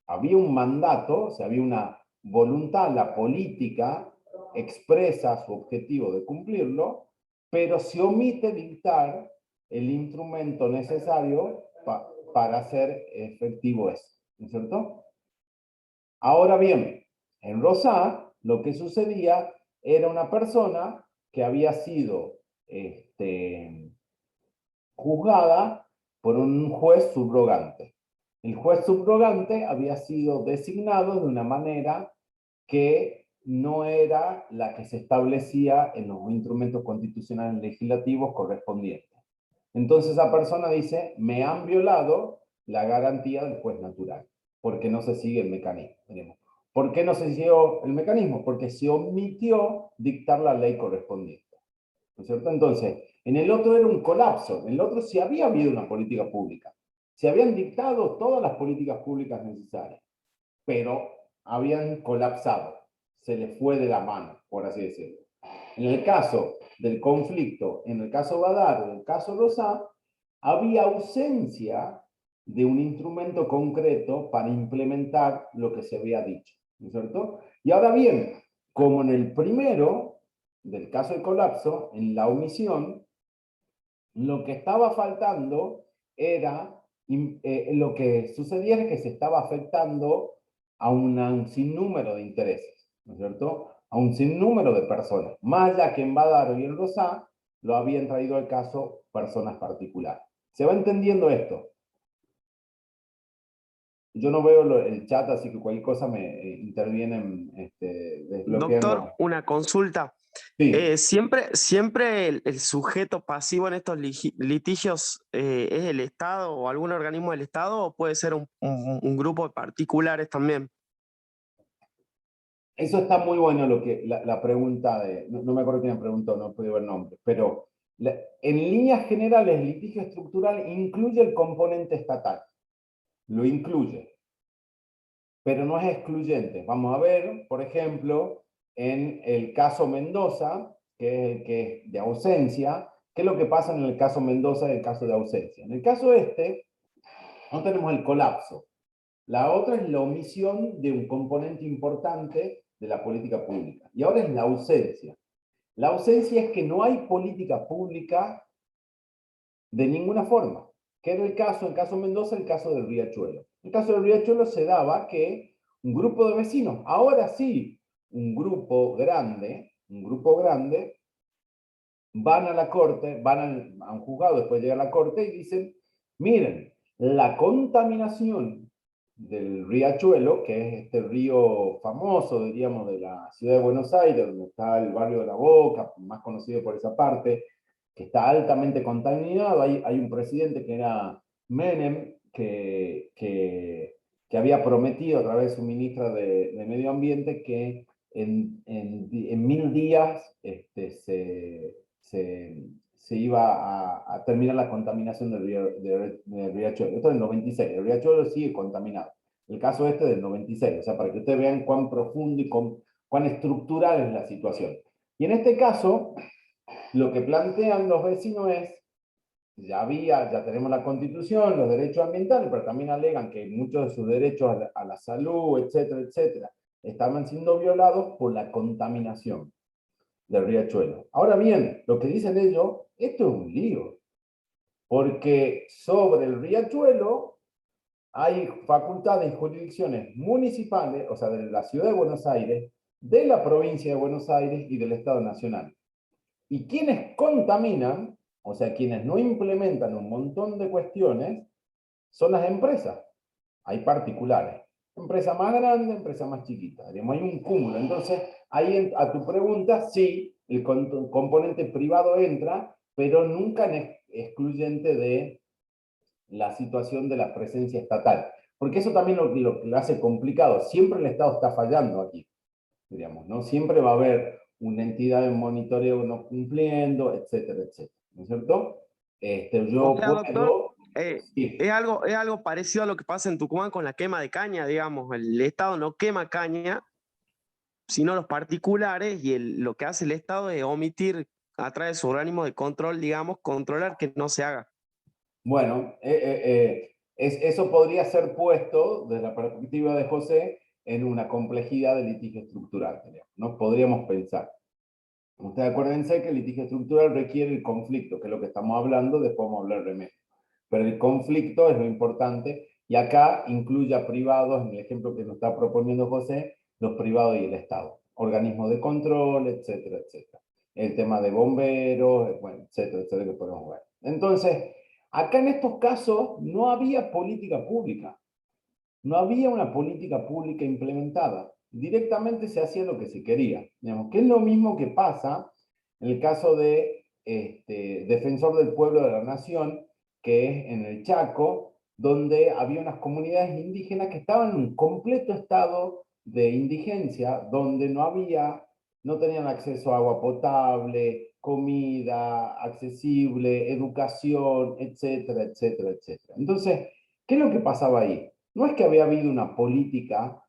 Había un mandato, o sea, había una voluntad, la política expresa su objetivo de cumplirlo, pero se omite dictar el instrumento necesario para hacer efectivo eso, ¿no es cierto? Ahora bien, en Rosá, lo que sucedía era una persona que había sido juzgada por un juez subrogante. El juez subrogante había sido designado de una manera que no era la que se establecía en los instrumentos constitucionales legislativos correspondientes. Entonces esa persona dice, me han violado la garantía del juez natural, porque no se sigue el mecanismo. ¿Por qué no se siguió el mecanismo? Porque se omitió dictar la ley correspondiente. ¿No es cierto? Entonces, en el otro era un colapso, en el otro sí había habido una política pública, se habían dictado todas las políticas públicas necesarias, pero habían colapsado, se les fue de la mano, por así decirlo. En el caso del conflicto, en el caso Badaro, en el caso Rosá, había ausencia de un instrumento concreto para implementar lo que se había dicho, ¿no es cierto? Y ahora bien, como en el primero, del caso del colapso, en la omisión, lo que estaba faltando era, lo que sucedía es que se estaba afectando a un sinnúmero de intereses, ¿no es cierto? A un sinnúmero de personas, más allá que en Badaro y en Rosá, lo habían traído al caso personas particulares. ¿Se va entendiendo esto? Yo no veo el chat, así que cualquier cosa me intervienen desbloqueando. Doctor, una consulta. Sí. ¿Siempre el sujeto pasivo en estos litigios es el Estado o algún organismo del Estado o puede ser un grupo de particulares también? Eso está muy bueno la pregunta no me acuerdo quién me preguntó, no pude ver el nombre, pero en líneas generales el litigio estructural incluye el componente estatal, lo incluye. pero no es excluyente. Vamos a ver, por ejemplo, en el caso Mendoza, que es de ausencia, ¿qué es lo que pasa en el caso Mendoza y el caso de ausencia? En el caso este, no tenemos el colapso. La otra es la omisión de un componente importante de la política pública. Y ahora es la ausencia. La ausencia es que no hay política pública de ninguna forma. Que era el caso Mendoza, el caso del Riachuelo. El caso del Riachuelo se daba que un grupo de vecinos, ahora sí, un grupo grande, van a la corte, van a un juzgado, después llega a la corte y dicen, miren, la contaminación del Riachuelo, que es este río famoso, diríamos, de la ciudad de Buenos Aires, donde está el barrio de La Boca, más conocido por esa parte, que está altamente contaminado. Hay un presidente que era Menem, que había prometido a través de su ministra de Medio Ambiente que en 1000 días se iba a terminar la contaminación del riachuelo. Esto es del 96, el riachuelo sigue contaminado. El caso este del 96, o sea, para que ustedes vean cuán profundo y cuán estructural es la situación. Y en este caso, lo que plantean los vecinos es, ya tenemos la Constitución, los derechos ambientales, pero también alegan que muchos de sus derechos a la salud, etcétera, etcétera, estaban siendo violados por la contaminación del riachuelo. Ahora bien, lo que dicen ellos, esto es un lío, porque sobre el riachuelo hay facultades y jurisdicciones municipales, o sea, de la ciudad de Buenos Aires, de la provincia de Buenos Aires y del Estado Nacional. Y quienes contaminan, o sea, quienes no implementan un montón de cuestiones, son las empresas. Hay particulares. Empresa más grande, empresa más chiquita. Digamos, hay un cúmulo. Entonces, ahí a tu pregunta, sí, el componente privado entra, pero nunca es excluyente de la situación de la presencia estatal. Porque eso también lo hace complicado. Siempre el Estado está fallando aquí, digamos, ¿no? Siempre va a haber una entidad de monitoreo no cumpliendo, etcétera, etcétera. ¿No es cierto? Yo O sea, doctor, puedo... Sí. es algo parecido a lo que pasa en Tucumán con la quema de caña, digamos. El Estado no quema caña, sino los particulares, y lo que hace el Estado es omitir a través de su organismo de control, digamos, controlar que no se haga. Bueno, eso podría ser puesto desde la perspectiva de José en una complejidad de litigio estructural, ¿no? Podríamos pensar. Ustedes acuérdense que el litigio estructural requiere el conflicto, que es lo que estamos hablando, después vamos a hablar de remedio. Pero el conflicto es lo importante, y acá incluye a privados, en el ejemplo que nos está proponiendo José, los privados y el Estado, organismos de control, etcétera, etcétera. El tema de bomberos, bueno, etcétera, etcétera, que podemos ver. Entonces, acá en estos casos no había política pública, no había una política pública implementada. Directamente se hacía lo que se quería. Digamos, que es lo mismo que pasa en el caso de Defensor del Pueblo de la Nación, que es en el Chaco, donde había unas comunidades indígenas que estaban en un completo estado de indigencia, donde no tenían acceso a agua potable, comida accesible, educación, etcétera, etcétera, etcétera. Entonces, ¿qué es lo que pasaba ahí? No es que había habido una política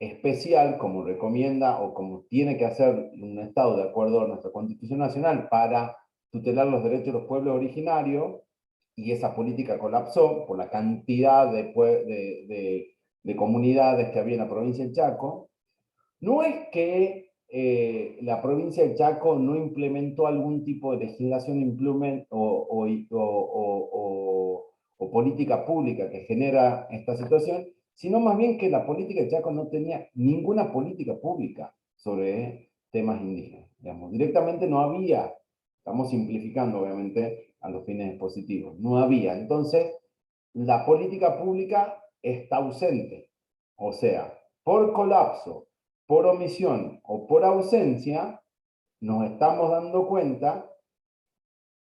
especial, como recomienda o como tiene que hacer un Estado de acuerdo a nuestra Constitución Nacional para tutelar los derechos de los pueblos originarios, y esa política colapsó por la cantidad de comunidades que había en la provincia del Chaco. No es que la provincia del Chaco no implementó algún tipo de legislación o política pública que genera esta situación, sino más bien que la política del Chaco no tenía ninguna política pública sobre temas indígenas. Digamos, directamente no había, estamos simplificando obviamente a los fines expositivos, no había. Entonces, la política pública está ausente. O sea, por colapso, por omisión o por ausencia, nos estamos dando cuenta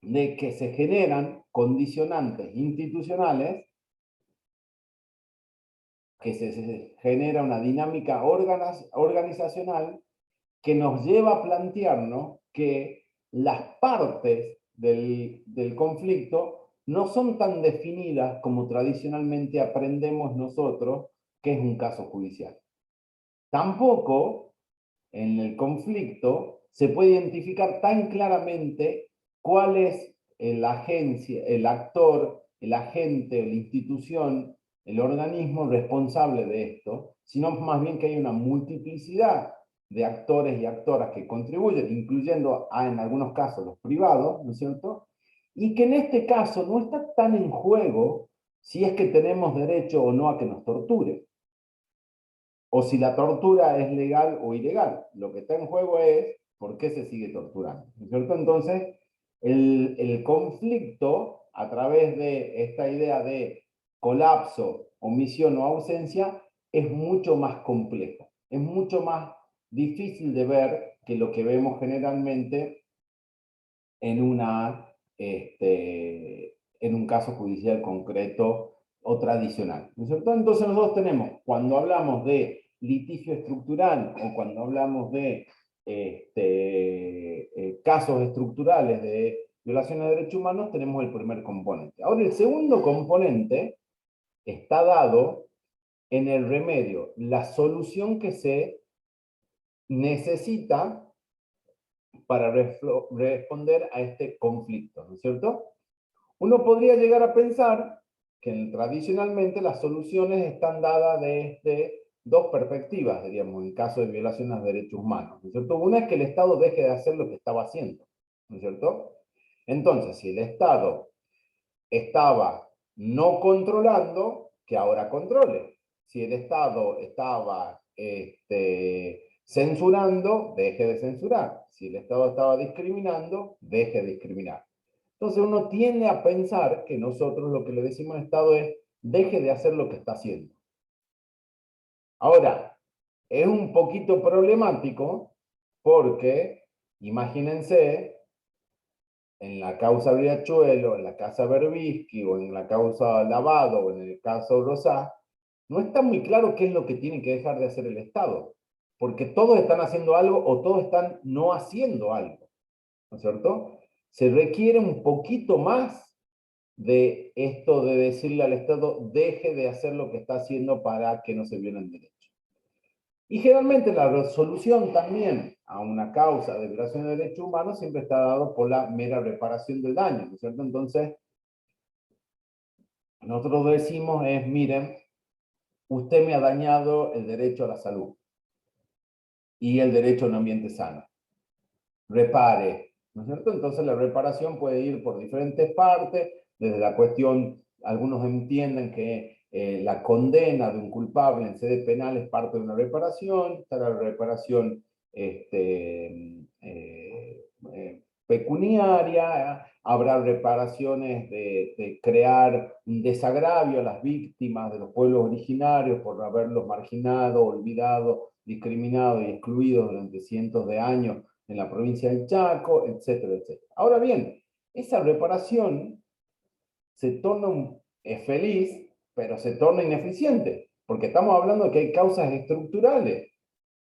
de que se generan condicionantes institucionales, que se genera una dinámica organizacional que nos lleva a plantearnos que las partes del conflicto no son tan definidas como tradicionalmente aprendemos nosotros qué es un caso judicial. Tampoco en el conflicto se puede identificar tan claramente cuál es la agencia, el actor, el agente, la institución, el organismo responsable de esto, sino más bien que hay una multiplicidad de actores y actoras que contribuyen, incluyendo en algunos casos los privados, ¿no es cierto? Y que en este caso no está tan en juego si es que tenemos derecho o no a que nos torturen, o si la tortura es legal o ilegal. Lo que está en juego es por qué se sigue torturando, ¿no es cierto? Entonces, el conflicto, a través de esta idea de colapso, omisión o ausencia, es mucho más complejo, es mucho más difícil de ver que lo que vemos generalmente en un caso judicial concreto o tradicional, ¿no es cierto? Entonces nosotros tenemos, cuando hablamos de litigio estructural o cuando hablamos de casos estructurales de violación de derechos humanos, tenemos el primer componente. Ahora, el segundo componente está dado en el remedio, la solución que se necesita para responder a este conflicto, ¿no es cierto? Uno podría llegar a pensar que tradicionalmente las soluciones están dadas desde dos perspectivas, diríamos, en caso de violaciones de derechos humanos, ¿no es cierto? Una es que el Estado deje de hacer lo que estaba haciendo, ¿no es cierto? Entonces, si el Estado estaba no controlando, que ahora controle. Si el Estado estaba censurando, deje de censurar. Si el Estado estaba discriminando, deje de discriminar. Entonces uno tiende a pensar que nosotros lo que le decimos al Estado es, deje de hacer lo que está haciendo. Ahora, es un poquito problemático porque, imagínense, en la causa Riachuelo, en la causa Berbisky, o en la causa Lavado, o en el caso Rosá, no está muy claro qué es lo que tiene que dejar de hacer el Estado, porque todos están haciendo algo o todos están no haciendo algo, ¿no es cierto? Se requiere un poquito más de esto de decirle al Estado, deje de hacer lo que está haciendo para que no se violen derechos. Y generalmente la solución también a una causa de violación de derechos humanos siempre está dado por la mera reparación del daño, ¿no es cierto? Entonces, nosotros decimos es, miren, usted me ha dañado el derecho a la salud y el derecho a un ambiente sano. Repare, ¿no es cierto? Entonces la reparación puede ir por diferentes partes, desde la cuestión, algunos entienden que la condena de un culpable en sede penal es parte de una reparación, está la reparación pecuniaria, habrá reparaciones de crear un desagravio a las víctimas de los pueblos originarios por haberlos marginado, olvidado, discriminado y excluido durante cientos de años en la provincia del Chaco, etcétera, etcétera. Ahora bien, esa reparación se torna feliz, pero se torna ineficiente, porque estamos hablando de que hay causas estructurales.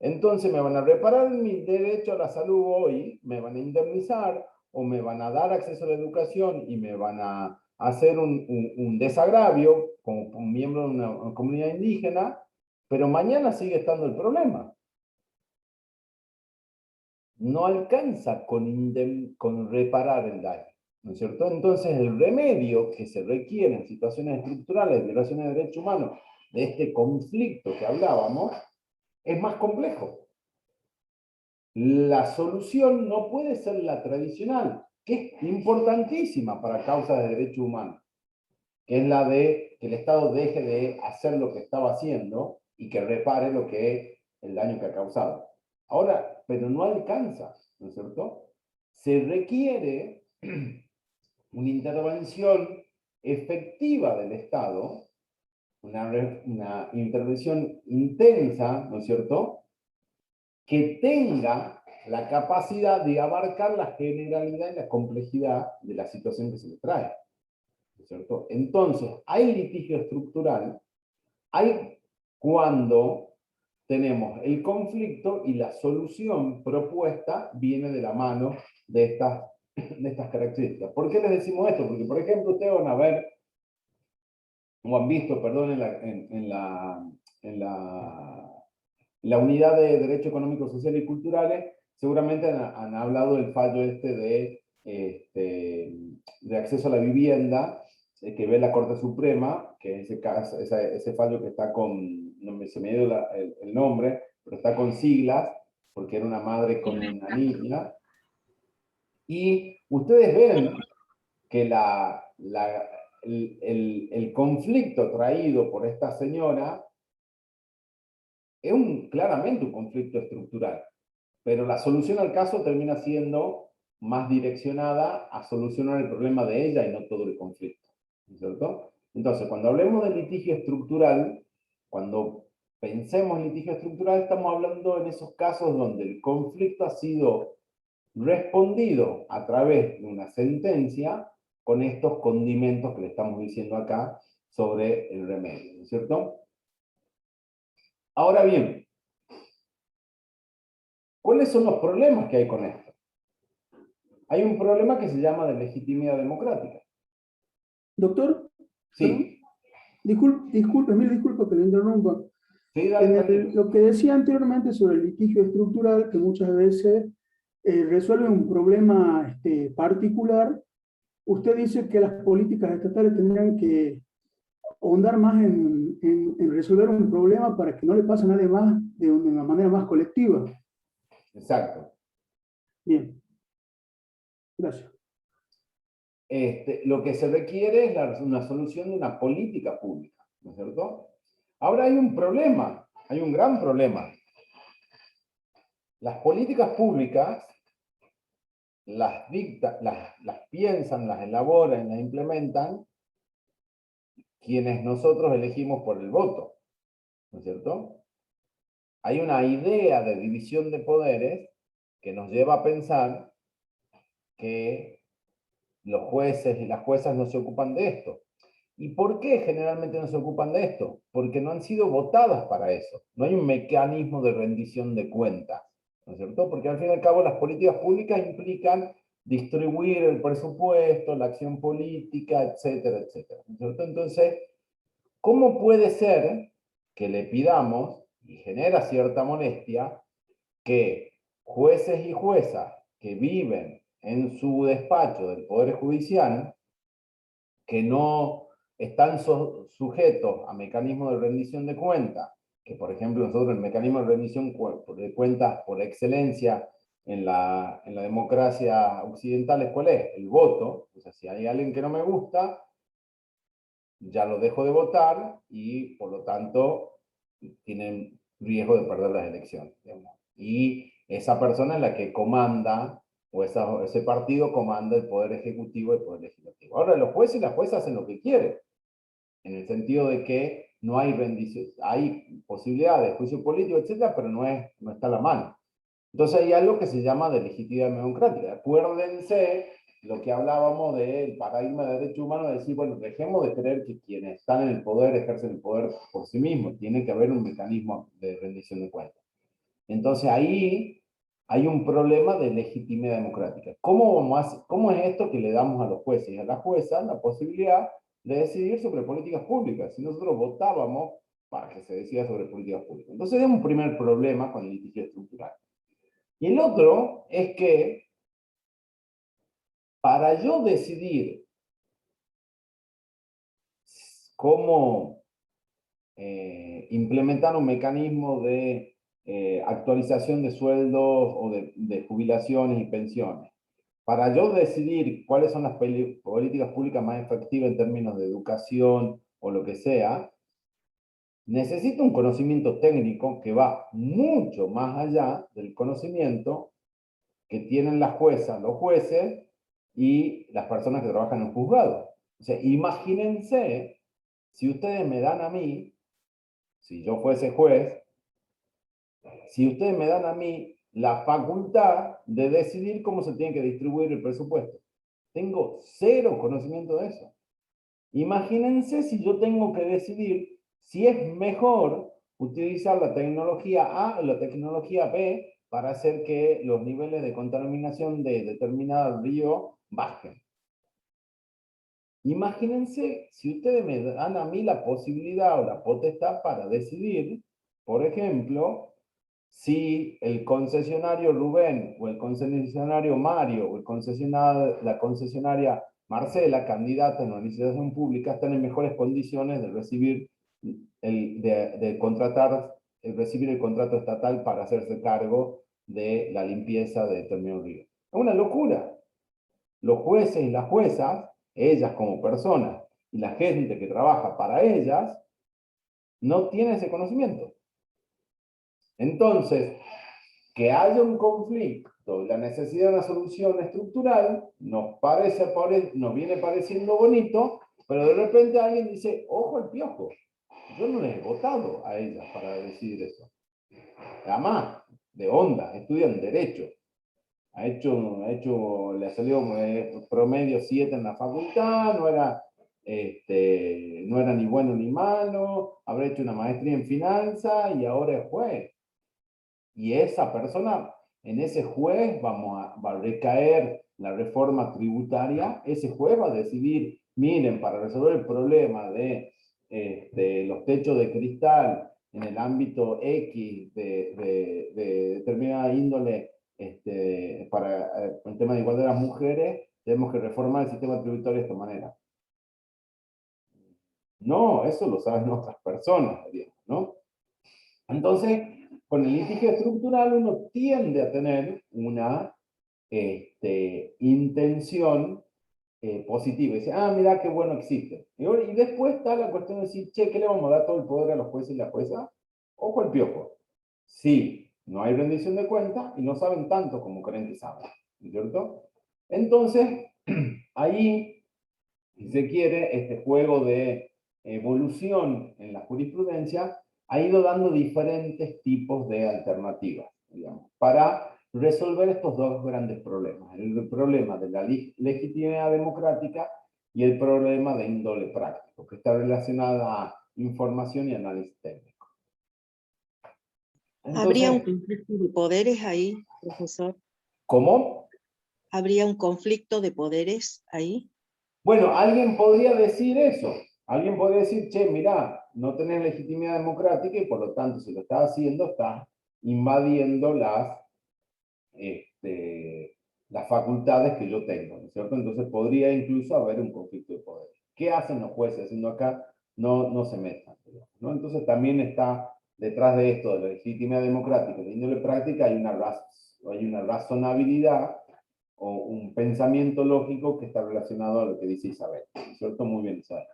Entonces me van a reparar mi derecho a la salud hoy, me van a indemnizar, o me van a dar acceso a la educación y me van a hacer un desagravio como un miembro de una comunidad indígena, pero mañana sigue estando el problema. No alcanza con reparar el daño, ¿no es cierto? Entonces el remedio que se requiere en situaciones estructurales de violaciones de derechos humanos, de este conflicto que hablábamos, es más complejo. La solución no puede ser la tradicional, que es importantísima para causas de derechos humanos, que es la de que el Estado deje de hacer lo que estaba haciendo y que repare lo que es el daño que ha causado. Ahora, pero no alcanza, ¿no es cierto? Se requiere una intervención efectiva del Estado, una intervención intensa, ¿no es cierto?, que tenga la capacidad de abarcar la generalidad y la complejidad de la situación que se le trae, ¿no es cierto? Entonces, hay litigio estructural, hay cuando tenemos el conflicto y la solución propuesta viene de la mano de estas características. ¿Por qué les decimos esto? Porque, por ejemplo, ustedes van a ver, o han visto, perdón, en la unidad de Derecho Económico, Social y Culturales, seguramente han hablado del fallo de acceso a la vivienda, que ve la Corte Suprema, que ese fallo que está con, no me se me dio el nombre, pero está con siglas, porque era una madre con una niña. Y ustedes ven que el conflicto traído por esta señora es claramente un conflicto estructural, pero la solución al caso termina siendo más direccionada a solucionar el problema de ella y no todo el conflicto, ¿no es cierto? Entonces, cuando hablemos de litigio estructural, cuando pensemos en litigio estructural, estamos hablando en esos casos donde el conflicto ha sido respondido a través de una sentencia con estos condimentos que le estamos diciendo acá sobre el remedio, ¿no es cierto? Ahora bien, ¿cuáles son los problemas que hay con esto? Hay un problema que se llama de legitimidad democrática. Doctor, Sí. disculpe, mil disculpas que le interrumpa. Sí, dale. Lo que decía anteriormente sobre el litigio estructural, que muchas veces resuelve un problema particular, usted dice que las políticas estatales tendrían que ahondar más en resolver un problema para que no le pase a nadie más de una manera más colectiva. Exacto. Bien. Gracias. Lo que se requiere es una solución de una política pública, ¿no es cierto? Ahora hay un problema, hay un gran problema. Las políticas públicas las piensan, las elaboran, las implementan quienes nosotros elegimos por el voto, ¿no es cierto? Hay una idea de división de poderes que nos lleva a pensar que los jueces y las juezas no se ocupan de esto. ¿Y por qué generalmente no se ocupan de esto? Porque no han sido votadas para eso. No hay un mecanismo de rendición de cuentas, ¿no es cierto? Porque al fin y al cabo las políticas públicas implican distribuir el presupuesto, la acción política, etcétera, etcétera, ¿no es cierto? Entonces, ¿cómo puede ser que le pidamos, y genera cierta molestia, que jueces y juezas que viven en su despacho del Poder Judicial, que no están sujetos a mecanismos de rendición de cuentas, que por ejemplo nosotros el mecanismo de rendición de cuentas por excelencia en la democracia occidental, ¿cuál es? El voto. O sea, si hay alguien que no me gusta, ya lo dejo de votar y por lo tanto tienen riesgo de perder las elecciones, digamos. Y esa persona es la que comanda, o ese partido comanda el poder ejecutivo y el poder legislativo. Ahora, los jueces y las juezas hacen lo que quieren, en el sentido de que no hay rendición, hay posibilidades de juicio político, etcétera, pero no está a la mano. Entonces hay algo que se llama de legitimidad democrática. Acuérdense lo que hablábamos del paradigma de derecho humano, de decir, bueno, dejemos de creer que quienes están en el poder ejercen el poder por sí mismos, tiene que haber un mecanismo de rendición de cuentas. Entonces ahí hay un problema de legitimidad democrática. ¿Cómo es esto que le damos a los jueces y a las juezas la posibilidad de decidir sobre políticas públicas? Si nosotros votábamos para que se decida sobre políticas públicas. Entonces es un primer problema con el litigio estructural. Y el otro es que para yo decidir cómo implementar un mecanismo de actualización de sueldos o de jubilaciones y pensiones, para yo decidir cuáles son las políticas públicas más efectivas en términos de educación o lo que sea, necesito un conocimiento técnico que va mucho más allá del conocimiento que tienen las juezas, los jueces y las personas que trabajan en juzgado. O sea, imagínense si ustedes me dan a mí, si yo fuese juez, si ustedes me dan a mí la facultad de decidir cómo se tiene que distribuir el presupuesto. Tengo cero conocimiento de eso. Imagínense si yo tengo que decidir si es mejor utilizar la tecnología A o la tecnología B para hacer que los niveles de contaminación de determinado río bajen. Imagínense si ustedes me dan a mí la posibilidad o la potestad para decidir, por ejemplo, si el concesionario Rubén o el concesionario Mario o la concesionaria Marcela, candidata en una licitación pública, están en mejores condiciones de recibir recibir el contrato estatal para hacerse cargo de la limpieza de determinado río. Es una locura. Los jueces y las juezas, ellas como personas, y la gente que trabaja para ellas, no tienen ese conocimiento. Entonces, que haya un conflicto y la necesidad de una solución estructural, nos viene pareciendo bonito, pero de repente alguien dice, ojo al piojo, yo no les he votado a ellas para decidir eso. Además, de onda, estudian Derecho. Le salió promedio 7 en la facultad, no era ni bueno ni malo, habrá hecho una maestría en finanzas y ahora es juez. Y esa persona, en ese juez va a recaer la reforma tributaria, ese juez va a decidir, miren, para resolver el problema de los techos de cristal en el ámbito X de determinada índole, para el tema de igualdad de las mujeres, tenemos que reformar el sistema tributario de esta manera. No, eso lo saben otras personas, digamos, ¿no? Entonces, con el litigio estructural uno tiende a tener una intención positiva. Dice, mira qué bueno existe. Y después está la cuestión de decir, che, ¿qué le vamos a dar todo el poder a los jueces y las juezas? Ojo al piojo. Sí, no hay rendición de cuentas y no saben tanto como creen que saben, ¿cierto? Entonces, ahí, si se quiere, este juego de evolución en la jurisprudencia ha ido dando diferentes tipos de alternativas, digamos, para resolver estos dos grandes problemas. El problema de la legitimidad democrática y el problema de índole práctico, que está relacionada a información y análisis técnico. Entonces, ¿habría un conflicto de poderes ahí, profesor? ¿cómo? ¿Habría un conflicto de poderes ahí? Bueno, alguien podría decir eso. Alguien podría decir, che, mirá, no tenés legitimidad democrática y por lo tanto, si lo estás haciendo, estás invadiendo las facultades que yo tengo, ¿no es cierto? Entonces podría incluso haber un conflicto de poder. ¿Qué hacen los jueces haciendo acá? No se metan, ¿no? Entonces también está detrás de esto, de la legitimidad democrática, de índole práctica, hay una razonabilidad o un pensamiento lógico que está relacionado a lo que dice Isabel, ¿no es cierto? Muy bien, Isabel.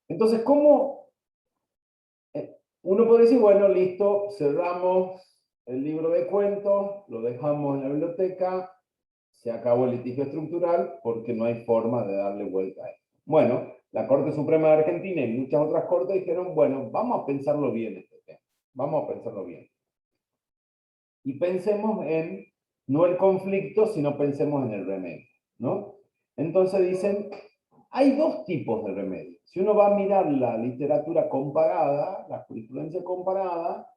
Entonces, ¿cómo? Uno puede decir, bueno, listo, cerramos el libro de cuentos, lo dejamos en la biblioteca, se acabó el litigio estructural porque no hay forma de darle vuelta a esto. Bueno, la Corte Suprema de Argentina y muchas otras cortes dijeron, bueno, vamos a pensarlo bien este tema, vamos a pensarlo bien. Y pensemos en, no el conflicto, sino pensemos en el remedio, ¿no? Entonces dicen, hay dos tipos de remedio. Si uno va a mirar la literatura comparada, la jurisprudencia comparada,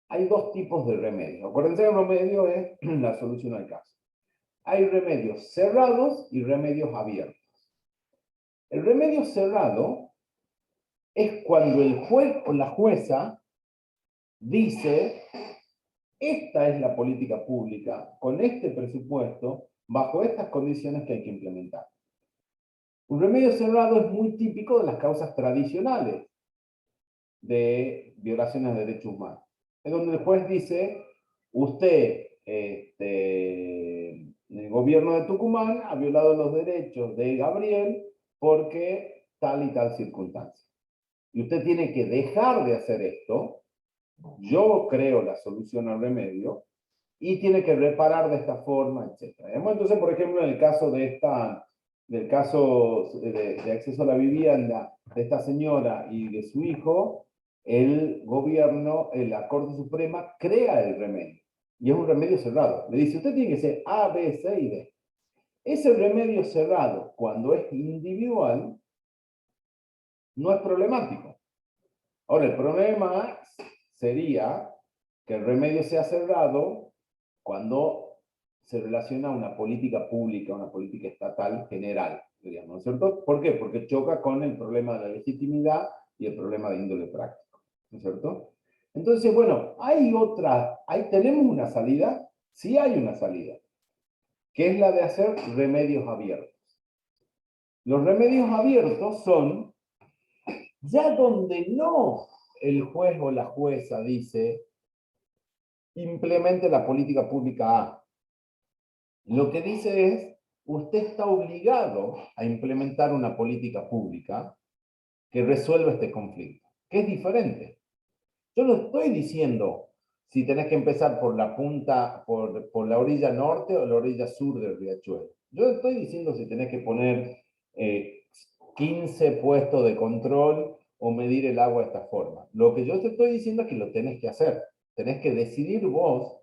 hay dos tipos de remedios. Acuérdense que el remedio es la solución al caso. Hay remedios cerrados y remedios abiertos. El remedio cerrado es cuando el juez o la jueza dice, esta es la política pública, con este presupuesto, bajo estas condiciones que hay que implementar. Un remedio cerrado es muy típico de las causas tradicionales de violaciones de derechos humanos. Es donde el juez dice, usted, el gobierno de Tucumán ha violado los derechos de Gabriel porque tal y tal circunstancia. Y usted tiene que dejar de hacer esto, yo creo la solución al remedio, y tiene que reparar de esta forma, etc. Entonces, por ejemplo, en el caso del caso de acceso a la vivienda de esta señora y de su hijo, el gobierno, la Corte Suprema, crea el remedio. Y es un remedio cerrado. Le dice, usted tiene que ser A, B, C y D. Ese remedio cerrado, cuando es individual, no es problemático. Ahora, el problema sería que el remedio sea cerrado cuando se relaciona a una política pública, una política estatal general. digamos, ¿no es cierto? ¿Por qué? Porque choca con el problema de la legitimidad y el problema de índole práctico, ¿no es cierto? Entonces, bueno, ahí tenemos una salida, sí hay una salida, que es la de hacer remedios abiertos. Los remedios abiertos son ya donde no el juez o la jueza dice implemente la política pública A. Lo que dice es, usted está obligado a implementar una política pública que resuelva este conflicto, que es diferente. Yo no estoy diciendo si tenés que empezar por la punta, por la orilla norte o la orilla sur del riachuelo. Yo estoy diciendo si tenés que poner 15 puestos de control o medir el agua de esta forma. Lo que yo te estoy diciendo es que lo tenés que hacer. Tenés que decidir vos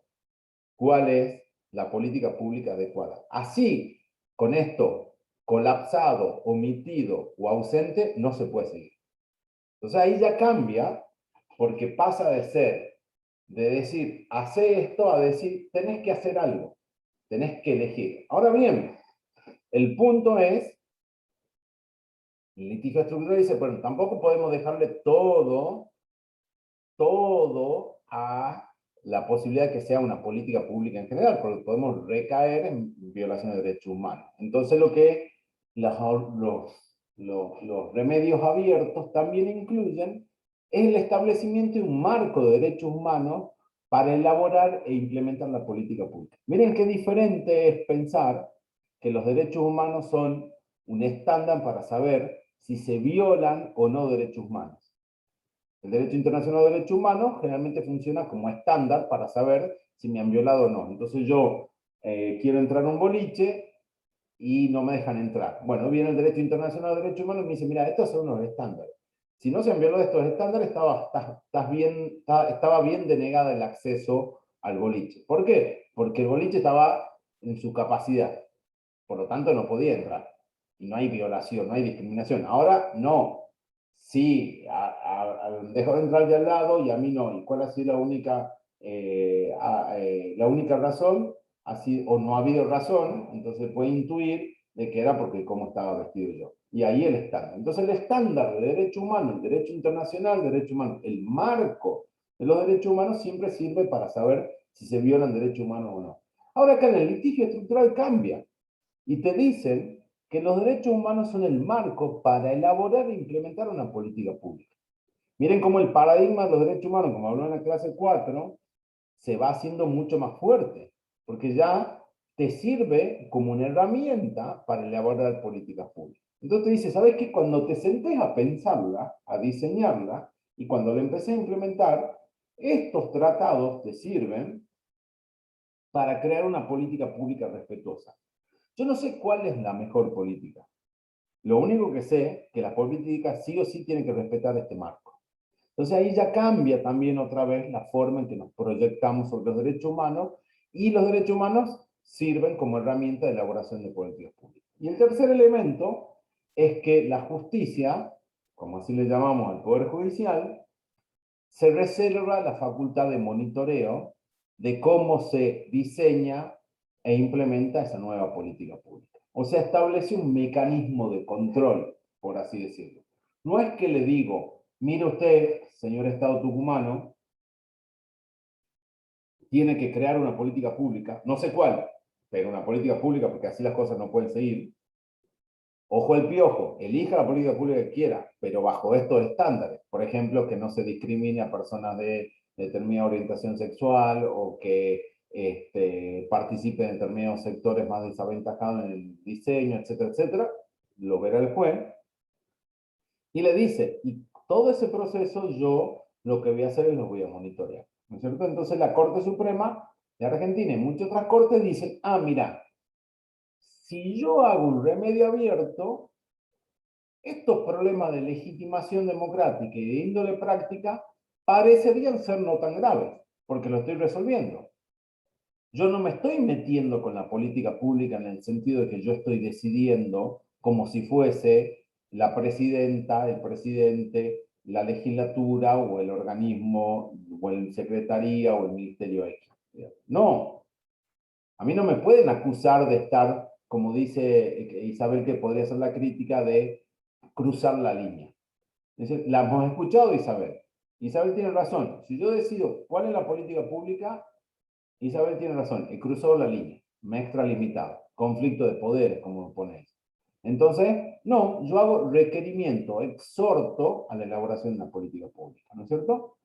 cuál es la política pública adecuada. Así, con esto colapsado, omitido o ausente, no se puede seguir. Entonces ahí ya cambia, porque pasa de decir, hace esto, a decir, tenés que hacer algo, tenés que elegir. Ahora bien, el punto es, el litigio estructural dice, bueno, tampoco podemos dejarle todo a la posibilidad de que sea una política pública en general, porque podemos recaer en violaciones de derechos humanos. Entonces los remedios abiertos también incluyen el establecimiento de un marco de derechos humanos para elaborar e implementar la política pública. Miren qué diferente es pensar que los derechos humanos son un estándar para saber si se violan o no derechos humanos. El derecho internacional de derechos humanos generalmente funciona como estándar para saber si me han violado o no. Entonces yo quiero entrar a un boliche y no me dejan entrar. Bueno, viene el derecho internacional de derechos humanos y me dice, mira, estos son unos estándares. Si no se han violado estos estándares, estaba bien denegada el acceso al boliche. ¿Por qué? Porque el boliche estaba en su capacidad. Por lo tanto, no podía entrar. Y no hay violación, no hay discriminación. Ahora, no. Sí, dejo de entrar de al lado y a mí no. ¿Y cuál ha sido la única razón? Así, o no ha habido razón, entonces puede intuir de que era porque cómo estaba vestido yo. Y ahí el estándar. Entonces el estándar de derecho humano, el derecho internacional de derecho humano, el marco de los derechos humanos siempre sirve para saber si se violan derechos humanos o no. Ahora acá en el litigio estructural cambia y te dicen que los derechos humanos son el marco para elaborar e implementar una política pública. Miren cómo el paradigma de los derechos humanos, como habló en la clase 4, se va haciendo mucho más fuerte, porque ya te sirve como una herramienta para elaborar políticas públicas. Entonces te dice, ¿sabes qué? Cuando te sentes a pensarla, a diseñarla, y cuando la empecé a implementar, estos tratados te sirven para crear una política pública respetuosa. Yo no sé cuál es la mejor política. Lo único que sé es que la política sí o sí tiene que respetar este marco. Entonces ahí ya cambia también otra vez la forma en que nos proyectamos sobre los derechos humanos, y los derechos humanos sirven como herramienta de elaboración de políticas públicas. Y el tercer elemento es que la justicia, como así le llamamos al Poder Judicial, se reserva la facultad de monitoreo de cómo se diseña e implementa esa nueva política pública. O sea, establece un mecanismo de control, por así decirlo. No es que le digo, mire usted, señor Estado tucumano, tiene que crear una política pública, no sé cuál, pero una política pública, porque así las cosas no pueden seguir. Ojo al piojo, elija la política pública que quiera, pero bajo estos estándares. Por ejemplo, que no se discrimine a personas de determinada orientación sexual, o que participe en determinados sectores más desaventajados en el diseño, etcétera, etcétera. Lo verá el juez. Y le dice, y todo ese proceso yo lo que voy a hacer es lo voy a monitorear. ¿No es cierto? Entonces la Corte Suprema de Argentina y muchas otras cortes dicen, mira, si yo hago un remedio abierto, estos problemas de legitimación democrática y de índole práctica parecerían ser no tan graves, porque lo estoy resolviendo. Yo no me estoy metiendo con la política pública en el sentido de que yo estoy decidiendo como si fuese la presidenta, el presidente, la legislatura o el organismo o el secretaría o el ministerio X. No, a mí no me pueden acusar de estar como dice Isabel, que podría ser la crítica de cruzar la línea. Es decir, la hemos escuchado, Isabel. Isabel tiene razón. Si yo decido cuál es la política pública, Isabel tiene razón. He cruzado la línea. Me he extralimitado. Conflicto de poderes, como lo ponéis. Entonces, no, yo hago requerimiento, exhorto a la elaboración de una política pública, ¿no es cierto?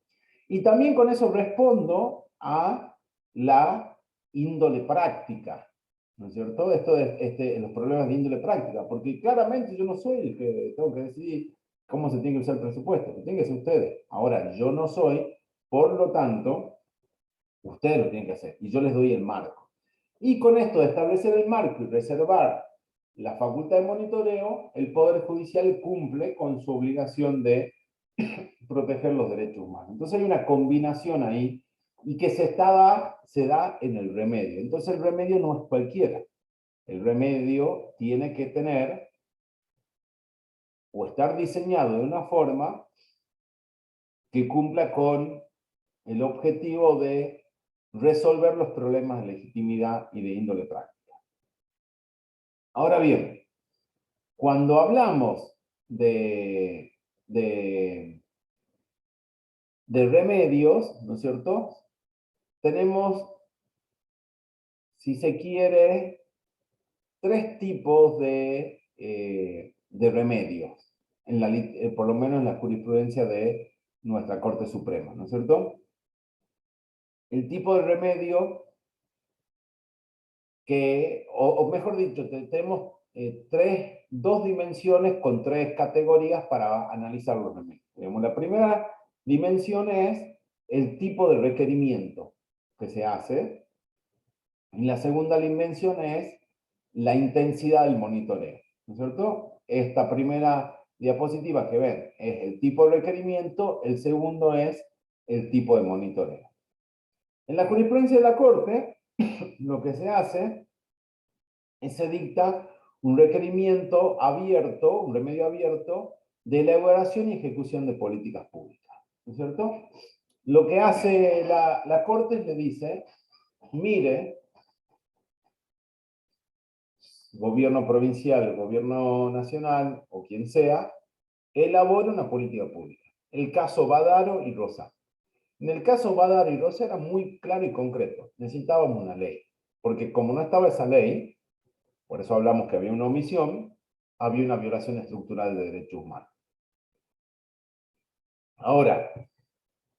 Y también con eso respondo a la índole práctica, ¿no es cierto? Esto es los problemas de índole práctica, porque claramente yo no soy el que tengo que decidir cómo se tiene que usar el presupuesto, que tienen que ser ustedes. Ahora, yo no soy, por lo tanto, ustedes lo tienen que hacer, y yo les doy el marco. Y con esto de establecer el marco y reservar la facultad de monitoreo, el Poder Judicial cumple con su obligación de proteger los derechos humanos. Entonces hay una combinación ahí y que se da en el remedio. Entonces el remedio no es cualquiera. El remedio tiene que tener o estar diseñado de una forma que cumpla con el objetivo de resolver los problemas de legitimidad y de índole práctica. Ahora bien, cuando hablamos de remedios, ¿no es cierto? Tenemos, si se quiere, tres tipos de remedios, por lo menos en la jurisprudencia de nuestra Corte Suprema, ¿no es cierto? El tipo de remedio o mejor dicho, tenemos dos dimensiones con tres categorías para analizar los remedios. La primera dimensión es el tipo de requerimiento que se hace. Y la segunda dimensión es la intensidad del monitoreo, ¿no es cierto? Esta primera diapositiva que ven es el tipo de requerimiento, el segundo es el tipo de monitoreo. En la jurisprudencia de la Corte, lo que se hace es se dicta un requerimiento abierto, un remedio abierto, de elaboración y ejecución de políticas públicas, ¿no es cierto? Lo que hace la Corte le dice, mire, gobierno provincial, gobierno nacional o quien sea, elabora una política pública. El caso Badaro y Rosá. En el caso Badaro y Rosá era muy claro y concreto. Necesitábamos una ley. Porque como no estaba esa ley, por eso hablamos que había una omisión, había una violación estructural de derechos humanos. Ahora,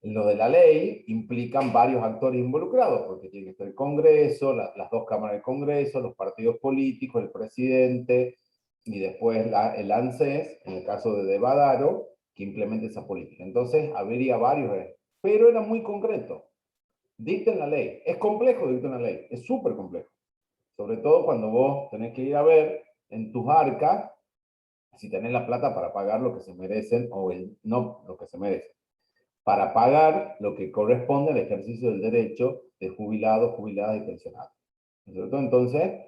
lo de la ley implican varios actores involucrados, porque tiene que estar el Congreso, las dos cámaras del Congreso, los partidos políticos, el presidente, y después el ANSES, en el caso de Badaro, que implemente esa política. Entonces, habría varios, pero era muy concreto. Dicten la ley. Es complejo dictar una ley, es súper complejo. Sobre todo cuando vos tenés que ir a ver en tus arcas si tenés la plata para pagar lo que se merecen o no lo que se merecen. Para pagar lo que corresponde al ejercicio del derecho de jubilados, jubiladas y pensionados. ¿No es cierto? Entonces,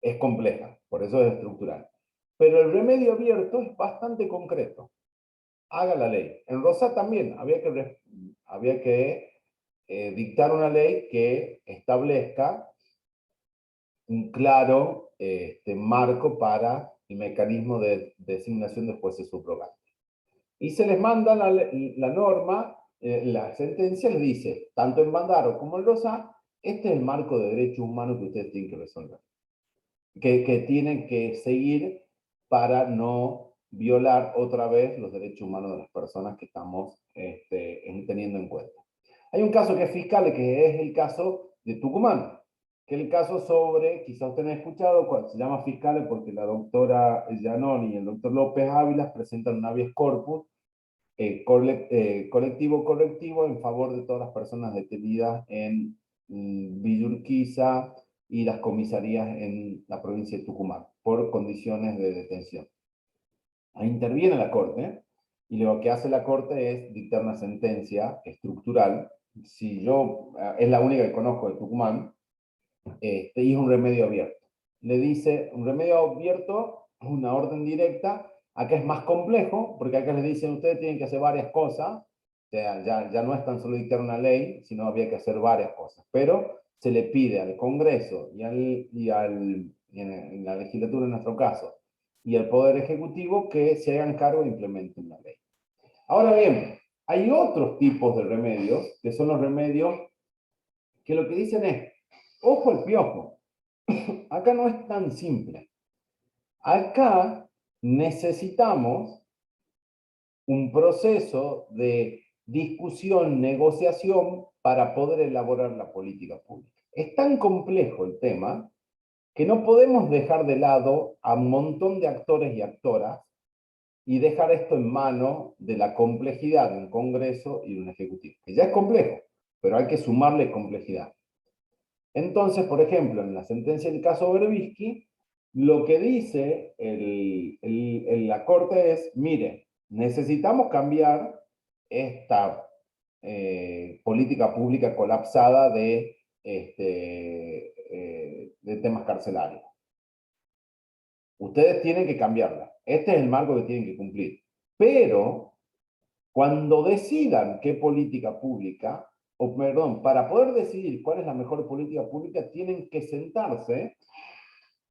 es compleja, por eso es estructural. Pero el remedio abierto es bastante concreto. Haga la ley. En Rosá también había que dictar una ley que establezca un claro marco para el mecanismo de designación de jueces subrogantes. Y se les manda la norma, la sentencia les dice, tanto en Bandaro como en Rosá, este es el marco de derechos humanos que ustedes tienen que resolver. Que tienen que seguir para no violar otra vez los derechos humanos de las personas que estamos teniendo en cuenta. Hay un caso que es fiscal, que es el caso de Tucumán, que es el caso sobre, quizás ustedes han escuchado, se llama fiscal porque la doctora Giannoni y el doctor López Ávila presentan un habeas corpus colectivo en favor de todas las personas detenidas en Villa Urquiza y las comisarías en la provincia de Tucumán por condiciones de detención. Ahí interviene la Corte y lo que hace la Corte es dictar una sentencia estructural. Es la única que conozco de Tucumán, y es un remedio abierto. Le dice, un remedio abierto, una orden directa. Acá es más complejo, porque acá les dicen, ustedes tienen que hacer varias cosas, o sea, ya no es tan solo dictar una ley, sino había que hacer varias cosas, pero se le pide al Congreso y en la legislatura en nuestro caso, y el Poder Ejecutivo que se hagan cargo e implementen la ley. Ahora bien, hay otros tipos de remedios, que son los remedios que lo que dicen es, ojo al piojo, acá no es tan simple. Acá necesitamos un proceso de discusión, negociación para poder elaborar la política pública. Es tan complejo el tema que no podemos dejar de lado a un montón de actores y actoras y dejar esto en manos de la complejidad de un Congreso y de un Ejecutivo. Que ya es complejo, pero hay que sumarle complejidad. Entonces, por ejemplo, en la sentencia del caso Berbisky, lo que dice la Corte es, mire, necesitamos cambiar esta política pública colapsada de temas carcelarios. Ustedes tienen que cambiarla. Este es el marco que tienen que cumplir. Pero, cuando decidan qué política pública, o perdón, para poder decidir cuál es la mejor política pública, tienen que sentarse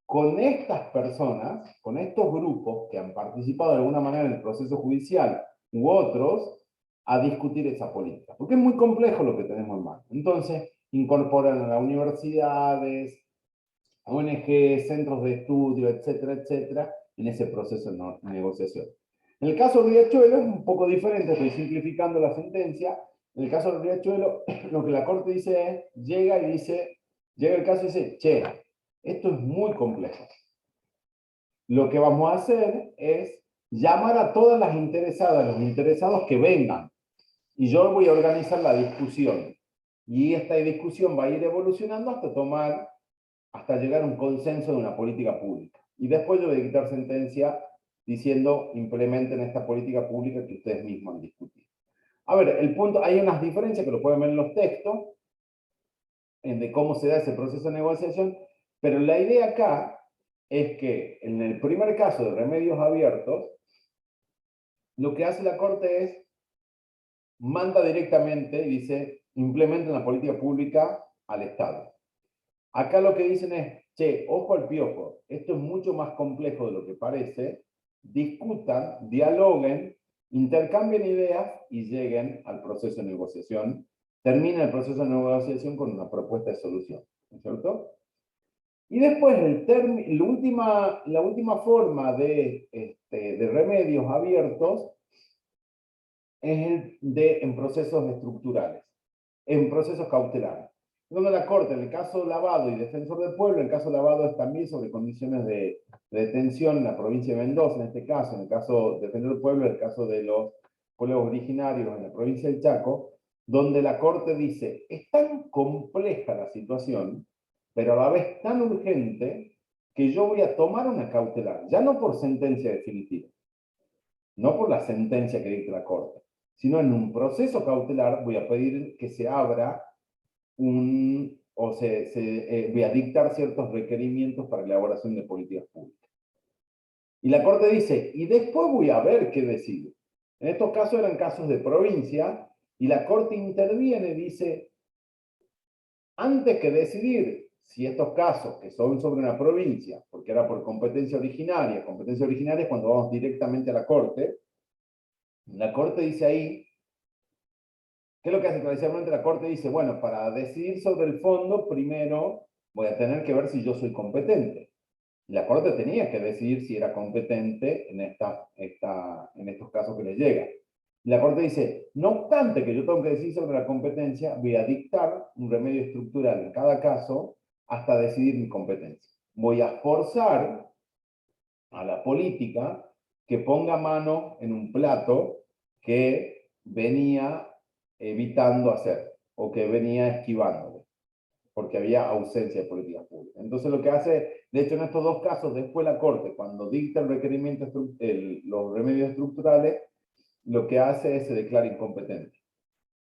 con estas personas, con estos grupos que han participado de alguna manera en el proceso judicial u otros, a discutir esa política. Porque es muy complejo lo que tenemos en mano. Entonces, incorporan a las universidades, ONG, centros de estudio, etcétera, etcétera, en ese proceso de negociación. En el caso de Riachuelo es un poco diferente, estoy simplificando la sentencia. En el caso de Riachuelo, lo que la Corte dice es, llega el caso y dice, che, esto es muy complejo. Lo que vamos a hacer es llamar a todas las interesadas, los interesados que vengan, y yo voy a organizar la discusión. Y esta discusión va a ir evolucionando hasta llegar a un consenso de una política pública. Y después yo voy a dictar sentencia diciendo, implementen esta política pública que ustedes mismos han discutido. A ver, el punto, hay unas diferencias que lo pueden ver en los textos, de cómo se da ese proceso de negociación, pero la idea acá es que en el primer caso de remedios abiertos, lo que hace la Corte es, manda directamente, dice, implementen la política pública al Estado. Acá lo que dicen es, che, ojo al piojo, esto es mucho más complejo de lo que parece, discutan, dialoguen, intercambien ideas y lleguen al proceso de negociación, terminen el proceso de negociación con una propuesta de solución, ¿no es cierto? Y después, la última forma de remedios abiertos es en procesos estructurales, en procesos cautelares. Donde la Corte, en el caso Lavado y Defensor del Pueblo, el caso Lavado es también sobre condiciones de detención en la provincia de Mendoza, en este caso, en el caso Defensor del Pueblo, el caso de los pueblos originarios en la provincia del Chaco, donde la Corte dice, es tan compleja la situación, pero a la vez tan urgente, que yo voy a tomar una cautelar, ya no por sentencia definitiva, no por la sentencia que dicta la Corte, sino en un proceso cautelar voy a pedir que se abra voy a dictar ciertos requerimientos para la elaboración de políticas públicas. Y la Corte dice, y después voy a ver qué decido. En estos casos eran casos de provincia, y la Corte interviene y dice, antes que decidir si estos casos, que son sobre una provincia, porque era por competencia originaria es cuando vamos directamente a la Corte dice ahí, ¿qué es lo que hace tradicionalmente la Corte? Dice, bueno, para decidir sobre el fondo, primero voy a tener que ver si yo soy competente. Y la Corte tenía que decidir si era competente en estos casos que le llegan. Y la Corte dice, no obstante que yo tengo que decidir sobre la competencia, voy a dictar un remedio estructural en cada caso hasta decidir mi competencia. Voy a forzar a la política que ponga mano en un plato que venía evitando hacer, o que venía esquivándole, porque había ausencia de políticas públicas. Entonces lo que hace, de hecho en estos dos casos, después la Corte, cuando dicta el requerimiento, los remedios estructurales, lo que hace es se declara incompetente.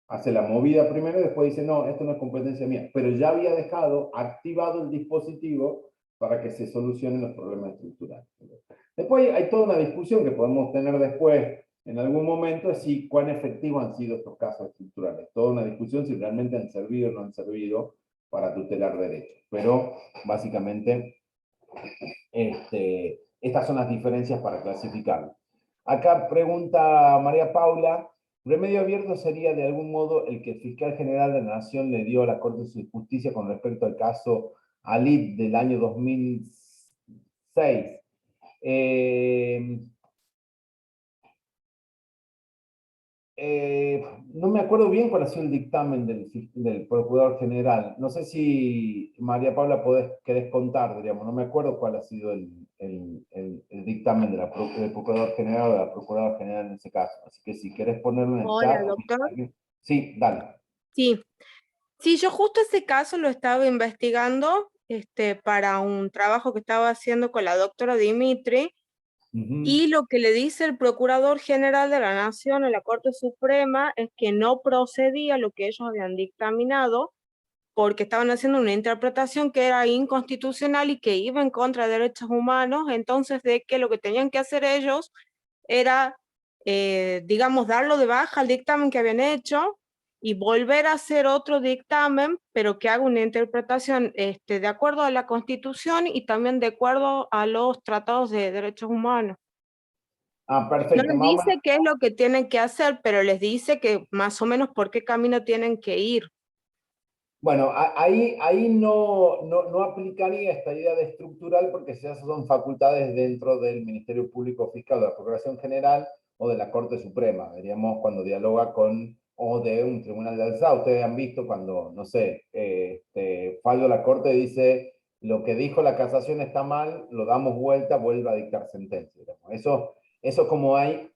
Hace la movida primero y después dice, no, esto no es competencia mía, pero ya había activado el dispositivo para que se solucionen los problemas estructurales. Después hay toda una discusión que podemos tener después, en algún momento, es si cuán efectivos han sido estos casos estructurales. Toda una discusión si realmente han servido o no han servido para tutelar derechos. Pero, básicamente, Estas son las diferencias para clasificarlo. Acá pregunta María Paula, remedio abierto sería de algún modo el que el fiscal general de la Nación le dio a la Corte de Justicia con respecto al caso Alit del año 2006. No me acuerdo bien cuál ha sido el dictamen del Procurador General. No sé si, María Paula, querés contar, diríamos. No me acuerdo cuál ha sido el dictamen del Procurador General o de la Procuradora General en ese caso. Así que si querés ponerlo en el Hola, chat. doctor. Sí, dale. Sí, sí, yo justo ese caso lo estaba investigando para un trabajo que estaba haciendo con la doctora Dimitri, y lo que le dice el Procurador General de la Nación a la Corte Suprema es que no procedía lo que ellos habían dictaminado, porque estaban haciendo una interpretación que era inconstitucional y que iba en contra de derechos humanos. Entonces, de que lo que tenían que hacer ellos era, digamos, darlo de baja al dictamen que habían hecho y volver a hacer otro dictamen, pero que haga una interpretación de acuerdo a la Constitución y también de acuerdo a los tratados de derechos humanos. Ah, No perfecto. les dice qué es lo que tienen que hacer, pero les dice que más o menos por qué camino tienen que ir. Bueno, ahí no aplicaría esta idea de estructural porque esas son facultades dentro del Ministerio Público Fiscal, de la Procuración General o de la Corte Suprema, diríamos, cuando dialoga con, o de un tribunal de alzada. Ustedes han visto cuando, no sé, fallo la Corte dice lo que dijo la casación está mal, lo damos vuelta, vuelve a dictar sentencia. Digamos. Eso como hay,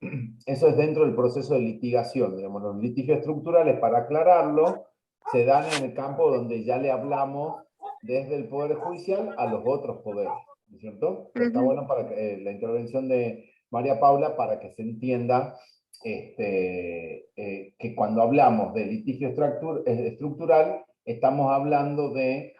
eso es dentro del proceso de litigación. Digamos, los litigios estructurales, para aclararlo, se dan en el campo donde ya le hablamos desde el Poder Judicial a los otros poderes, ¿no es cierto? Pero está bueno para que, la intervención de María Paula para que se entienda que cuando hablamos de litigio estructural, estamos hablando de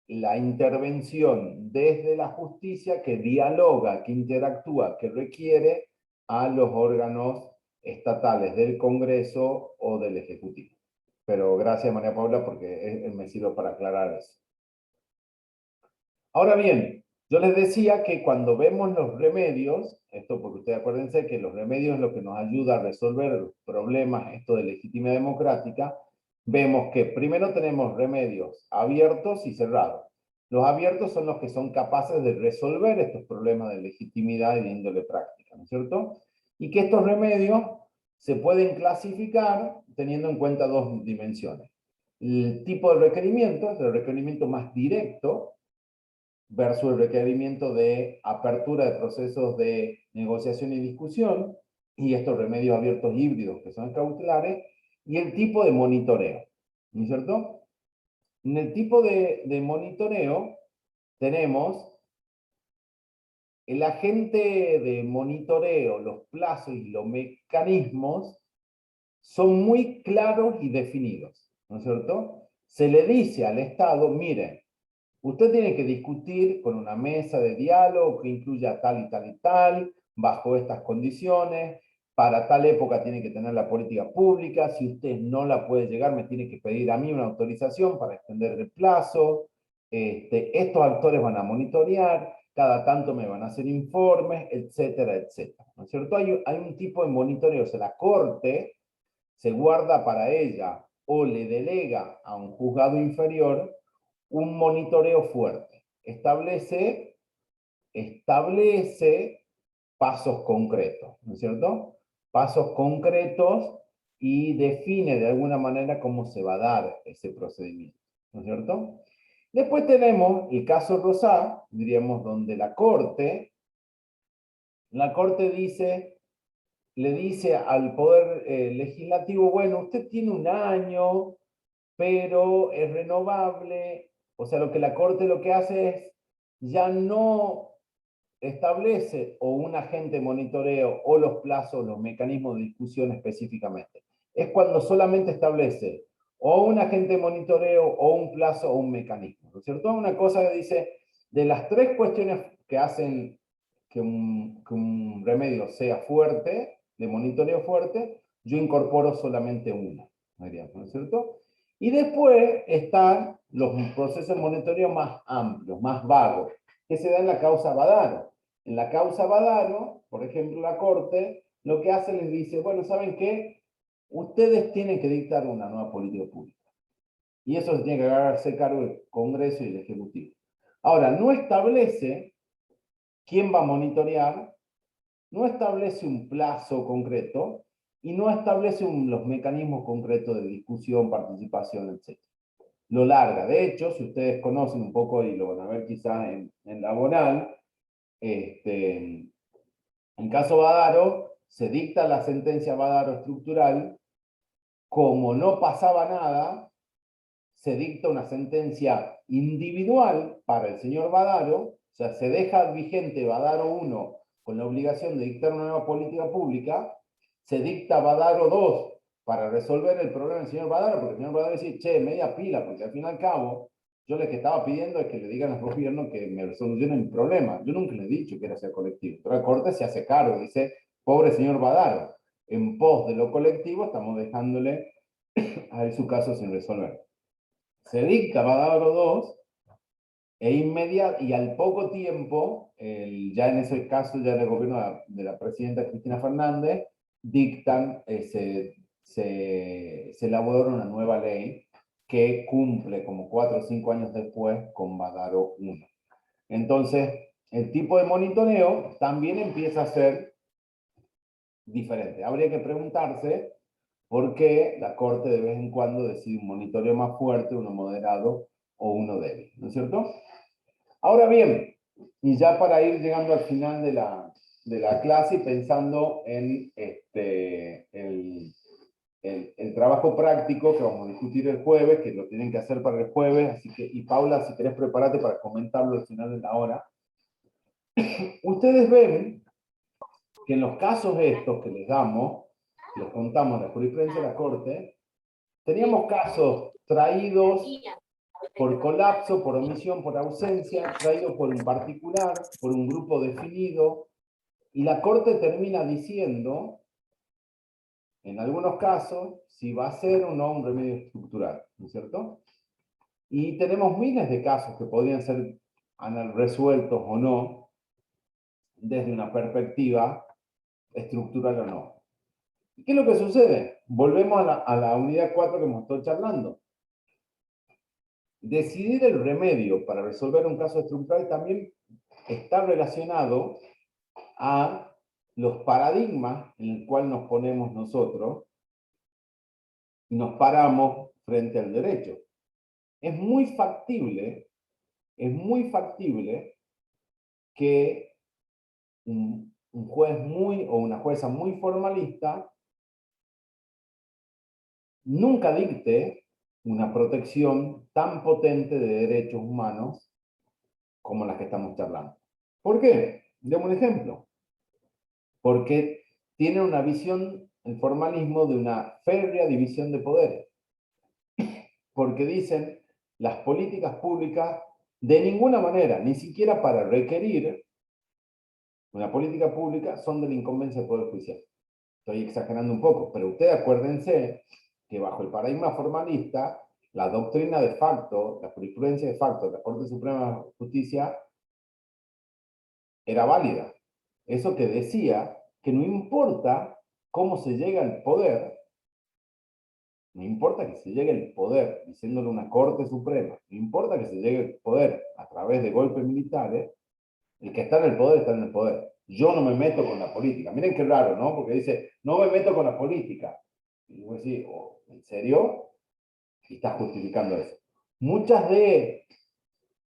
la intervención desde la justicia que dialoga, que interactúa, que requiere a los órganos estatales del Congreso o del Ejecutivo. Pero gracias, María Paula, porque me sirve para aclarar eso. Ahora bien, yo les decía que cuando vemos los remedios, esto porque ustedes acuérdense que los remedios es lo que nos ayuda a resolver los problemas, esto de legitimidad democrática, vemos que primero tenemos remedios abiertos y cerrados. Los abiertos son los que son capaces de resolver estos problemas de legitimidad y de índole práctica, ¿no es cierto? Y que estos remedios se pueden clasificar teniendo en cuenta dos dimensiones. El tipo de requerimiento, el requerimiento más directo, versus el requerimiento de apertura de procesos de negociación y discusión, y estos remedios abiertos híbridos que son cautelares, y el tipo de monitoreo, ¿no es cierto? En el tipo de monitoreo tenemos el agente de monitoreo, los plazos y los mecanismos son muy claros y definidos, ¿no es cierto? Se le dice al Estado, miren, usted tiene que discutir con una mesa de diálogo que incluya tal y tal y tal, bajo estas condiciones, para tal época tiene que tener la política pública, si usted no la puede llegar, me tiene que pedir a mí una autorización para extender el plazo, estos actores van a monitorear, cada tanto me van a hacer informes, etcétera, etcétera. ¿No es cierto? Hay un tipo de monitoreo, o sea, la Corte se guarda para ella o le delega a un juzgado inferior un monitoreo fuerte. Establece pasos concretos, ¿no es cierto? Pasos concretos y define de alguna manera cómo se va a dar ese procedimiento, ¿no es cierto? Después tenemos el caso Rosá, diríamos, donde la Corte le dice al Poder Legislativo, bueno, usted tiene un año, pero es renovable. O sea, lo que la Corte lo que hace es ya no establece o un agente de monitoreo o los plazos, los mecanismos de discusión específicamente. Es cuando solamente establece o un agente de monitoreo o un plazo o un mecanismo, ¿no es cierto? Una cosa que dice, de las tres cuestiones que hacen que un remedio sea fuerte, de monitoreo fuerte, yo incorporo solamente una, ¿no es cierto? Y después están los procesos de monitoreo más amplios, más vagos, que se da en la causa Badaro. En la causa Badaro, por ejemplo, la Corte lo que hace les dice, bueno, ¿saben qué? Ustedes tienen que dictar una nueva política pública. Y eso se tiene que hacer cargo del Congreso y el Ejecutivo. Ahora, no establece quién va a monitorear, no establece un plazo concreto y no establece los mecanismos concretos de discusión, participación, etc. Lo larga. De hecho, si ustedes conocen un poco, y lo van a ver quizás en laboral, en caso Badaro, se dicta la sentencia Badaro estructural, como no pasaba nada, se dicta una sentencia individual para el señor Badaro, o sea, se deja vigente Badaro 1 con la obligación de dictar una nueva política pública, se dicta Badaro 2 para resolver el problema del señor Badaro, porque el señor Badaro dice, che, media pila, porque al fin y al cabo, yo lo que estaba pidiendo es que le digan al gobierno que me solucionen el problema. Yo nunca le he dicho que era ser colectivo. Pero la Corte se hace cargo, dice, pobre señor Badaro, en pos de lo colectivo estamos dejándole a él su caso sin resolver. Se dicta Badaro 2 y al poco tiempo, ya en ese caso, ya en el gobierno de la presidenta Cristina Fernández, dictan, se elabora una nueva ley que cumple como 4 o 5 años después con Badaro 1. Entonces, el tipo de monitoreo también empieza a ser diferente. Habría que preguntarse por qué la Corte de vez en cuando decide un monitoreo más fuerte, uno moderado o uno débil, ¿no es cierto? Ahora bien, y ya para ir llegando al final de la clase y pensando en el trabajo práctico que vamos a discutir el jueves, que lo tienen que hacer para el jueves, así que, y Paula, si querés prepárate para comentarlo al final de la hora. Ustedes ven que en los casos estos que les damos, les contamos la jurisprudencia de la Corte, teníamos casos traídos por colapso, por omisión, por ausencia, traídos por un particular, por un grupo definido, y la Corte termina diciendo, en algunos casos, si va a ser o no un remedio estructural, ¿no es cierto? Y tenemos miles de casos que podrían ser resueltos o no, desde una perspectiva estructural o no. ¿Qué es lo que sucede? Volvemos a la unidad 4 que hemos estado charlando. Decidir el remedio para resolver un caso estructural también está relacionado a los paradigmas en el cual nos ponemos nosotros y nos paramos frente al derecho. Es muy factible que un juez o una jueza muy formalista nunca dicte una protección tan potente de derechos humanos como las que estamos charlando. ¿Por qué? Demos un ejemplo. Porque tiene una visión, el formalismo, de una férrea división de poderes. Porque dicen, las políticas públicas, de ninguna manera, ni siquiera para requerir una política pública, son de la incumbencia del Poder Judicial. Estoy exagerando un poco, pero ustedes acuérdense que bajo el paradigma formalista, la doctrina de facto, la jurisprudencia de facto de la Corte Suprema de Justicia era válida. Eso que decía que no importa cómo se llega al poder, no importa que se llegue al poder diciéndole una Corte Suprema, no importa que se llegue al poder a través de golpes militares, el que está en el poder está en el poder. Yo no me meto con la política. Miren qué raro, ¿no? Porque dice, no me meto con la política. Y voy a decir, oh, ¿en serio? Y está justificando eso. Muchas de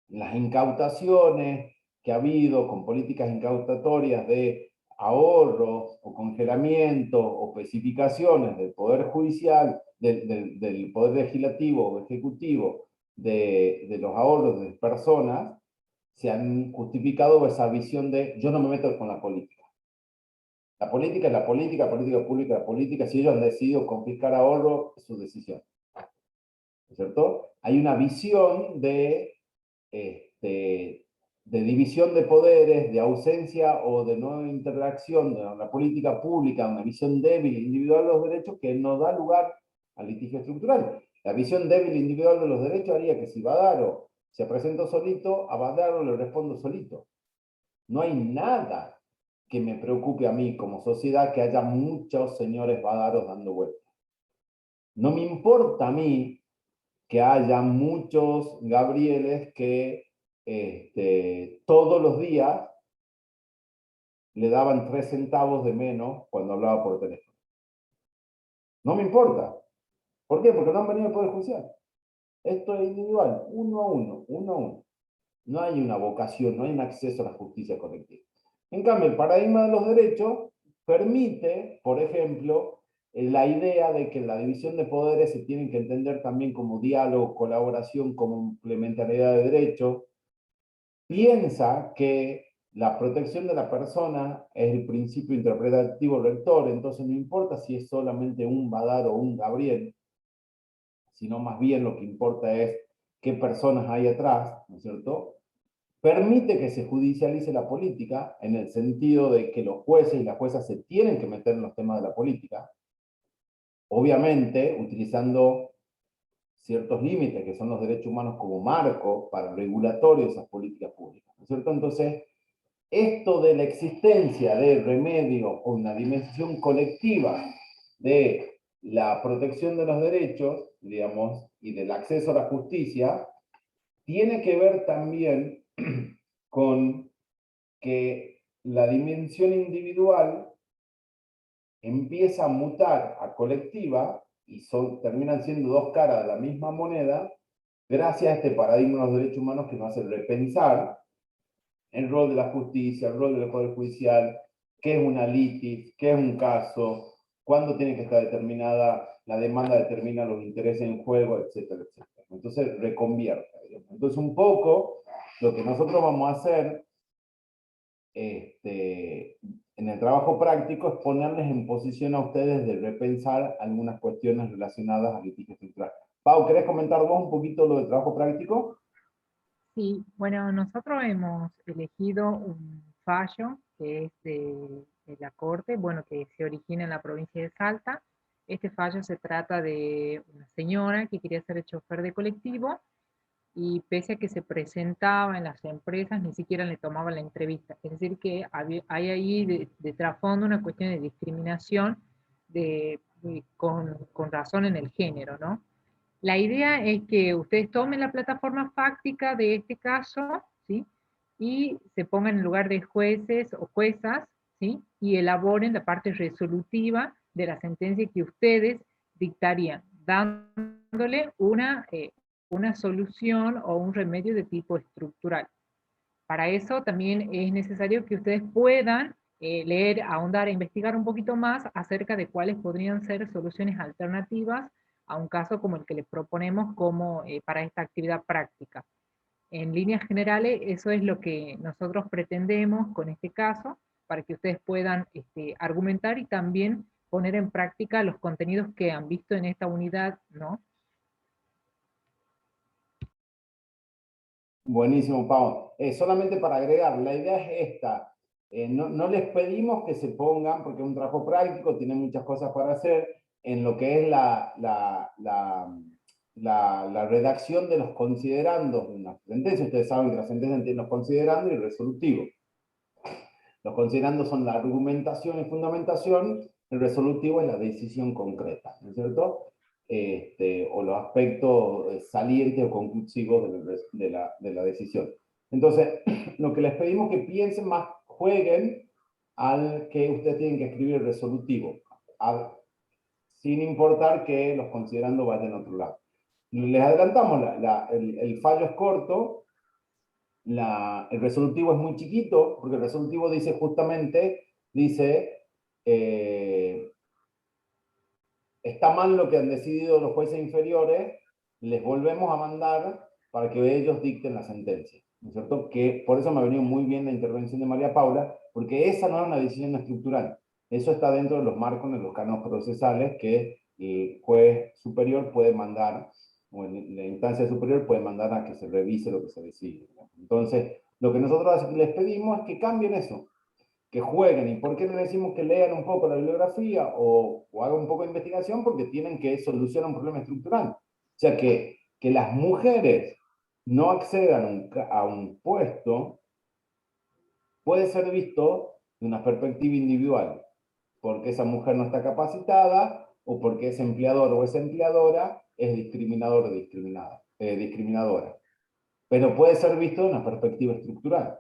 las incautaciones que ha habido con políticas incautatorias de ahorro o congelamiento o especificaciones del Poder Judicial, del Poder Legislativo o Ejecutivo, de los ahorros de personas, se han justificado esa visión de yo no me meto con la política. La política es la política, política pública es la política. Si ellos han decidido confiscar ahorro, es su decisión. ¿No es cierto? Hay una visión de división de poderes, de ausencia o de no interacción de la política pública, una visión débil individual de los derechos que no da lugar al litigio estructural. La visión débil individual de los derechos haría que si Badaro se presentó solito, a Badaro le respondo solito. No hay nada que me preocupe a mí como sociedad que haya muchos señores Badaros dando vueltas. No me importa a mí que haya muchos Gabrieles que todos los días le daban 3 centavos de menos cuando hablaba por teléfono. No me importa. ¿Por qué? Porque no han venido al Poder Judicial. Esto es individual, uno a uno, uno a uno. No hay una vocación, no hay un acceso a la justicia colectiva. En cambio, el paradigma de los derechos permite, por ejemplo, la idea de que la división de poderes se tiene que entender también como diálogo, colaboración, complementariedad de derechos. Piensa que la protección de la persona es el principio interpretativo rector, entonces no importa si es solamente un Badar o un Gabriel, sino más bien lo que importa es qué personas hay atrás, ¿no es cierto? Permite que se judicialice la política en el sentido de que los jueces y las juezas se tienen que meter en los temas de la política, obviamente utilizando ciertos límites que son los derechos humanos como marco para el regulatorio de esas políticas públicas, ¿no es cierto? Entonces, esto de la existencia de remedio o una dimensión colectiva de la protección de los derechos, digamos, y del acceso a la justicia, tiene que ver también con que la dimensión individual empieza a mutar a colectiva y terminan siendo dos caras de la misma moneda gracias a este paradigma de los derechos humanos que nos hace repensar el rol de la justicia, el rol del Poder Judicial, qué es una litis, qué es un caso, cuándo tiene que estar determinada, la demanda determina los intereses en juego, etcétera, etcétera. Entonces, reconvierta. Entonces, un poco lo que nosotros vamos a hacer en el trabajo práctico es ponerles en posición a ustedes de repensar algunas cuestiones relacionadas al litigio estructural. Pau, ¿querés comentar vos un poquito lo del trabajo práctico? Sí, bueno, nosotros hemos elegido un fallo que es de la Corte, bueno, que se origina en la provincia de Salta. Este fallo se trata de una señora que quería ser chofer de colectivo y pese a que se presentaba en las empresas, ni siquiera le tomaban la entrevista. Es decir, que hay ahí de trasfondo una cuestión de discriminación con razón en el género, ¿no? La idea es que ustedes tomen la plataforma fáctica de este caso, ¿sí? Y se pongan en lugar de jueces o juezas, ¿sí? Y elaboren la parte resolutiva de la sentencia que ustedes dictarían, dándole una solución o un remedio de tipo estructural. Para eso también es necesario que ustedes puedan leer, ahondar e investigar un poquito más acerca de cuáles podrían ser soluciones alternativas a un caso como el que les proponemos como para esta actividad práctica. En líneas generales, eso es lo que nosotros pretendemos con este caso, para que ustedes puedan argumentar y también poner en práctica los contenidos que han visto en esta unidad, ¿no? Buenísimo, Pau. Solamente para agregar, la idea es esta. No les pedimos que se pongan, porque es un trabajo práctico, tienen muchas cosas para hacer, en lo que es la redacción de los considerandos de una sentencia. Ustedes saben que la sentencia tiene los considerandos y el resolutivo. Los considerandos son la argumentación y fundamentación, el resolutivo es la decisión concreta, ¿no es cierto? O los aspectos salientes o conclusivos de la decisión. Entonces, lo que les pedimos es que piensen más, jueguen al que ustedes tienen que escribir el resolutivo, sin importar que los considerandos vayan a otro lado. Les adelantamos, el fallo es corto, el resolutivo es muy chiquito, porque el resolutivo dice justamente, está mal lo que han decidido los jueces inferiores, les volvemos a mandar para que ellos dicten la sentencia, ¿no es cierto? Que por eso me ha venido muy bien la intervención de María Paula, porque esa no es una decisión estructural, eso está dentro de los marcos de los cánones procesales que el juez superior puede mandar, o en la instancia superior puede mandar a que se revise lo que se decide. Entonces, lo que nosotros les pedimos es que cambien eso, que jueguen. ¿Y por qué les decimos que lean un poco la bibliografía o hagan un poco de investigación? Porque tienen que solucionar un problema estructural. O sea, que las mujeres no accedan a un puesto, puede ser visto de una perspectiva individual, porque esa mujer no está capacitada, o porque ese empleador o esa empleadora es discriminador o discriminadora. Pero puede ser visto de una perspectiva estructural.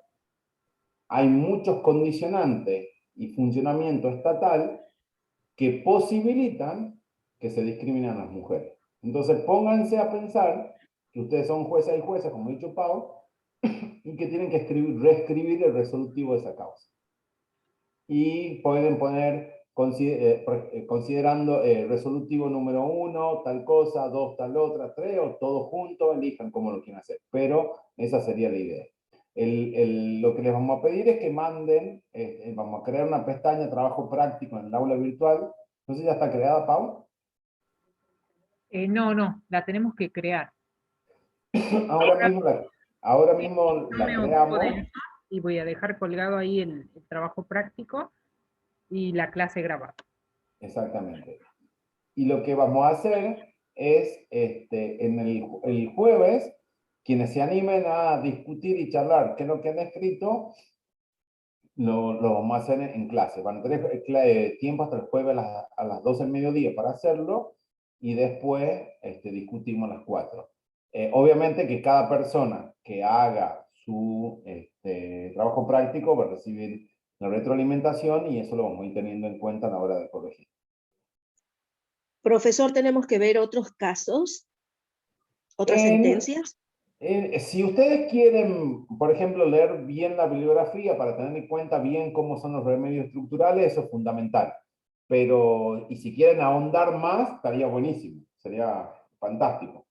Hay muchos condicionantes y funcionamiento estatal que posibilitan que se discriminen a las mujeres. Entonces pónganse a pensar que ustedes son juezas y jueces, como ha dicho Pau, y que tienen que reescribir el resolutivo de esa causa. Y pueden poner, considerando resolutivo número 1, tal cosa, 2, tal otra, 3, o todo junto, elijan cómo lo quieren hacer. Pero esa sería la idea. Lo que les vamos a pedir es que manden, vamos a crear una pestaña trabajo práctico en el aula virtual. No sé si ya está creada, Pau. No, la tenemos que crear. Ahora mismo la Me ocupo de creamos. eso y voy a dejar colgado ahí el trabajo práctico y la clase grabada. Exactamente. Y lo que vamos a hacer es, en el jueves, quienes se animen a discutir y charlar qué es lo que han escrito, lo vamos a hacer en clase. Van a tener tiempo hasta el jueves a las 12 del mediodía para hacerlo, y después discutimos a las 4. Obviamente que cada persona que haga su trabajo práctico va a recibir la retroalimentación, y eso lo vamos a ir teniendo en cuenta a la hora de corregir. Profesor, ¿tenemos que ver otros casos? ¿Otras sentencias? Si ustedes quieren, por ejemplo, leer bien la bibliografía para tener en cuenta bien cómo son los remedios estructurales, eso es fundamental. Pero, y si quieren ahondar más, estaría buenísimo, sería fantástico.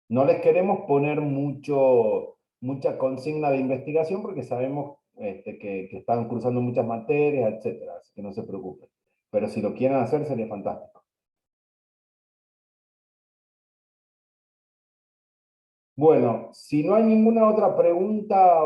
No les queremos poner mucha consigna de investigación, porque sabemos que están cruzando muchas materias, etcétera, así que no se preocupen. Pero si lo quieren hacer, sería fantástico. Bueno, si no hay ninguna otra pregunta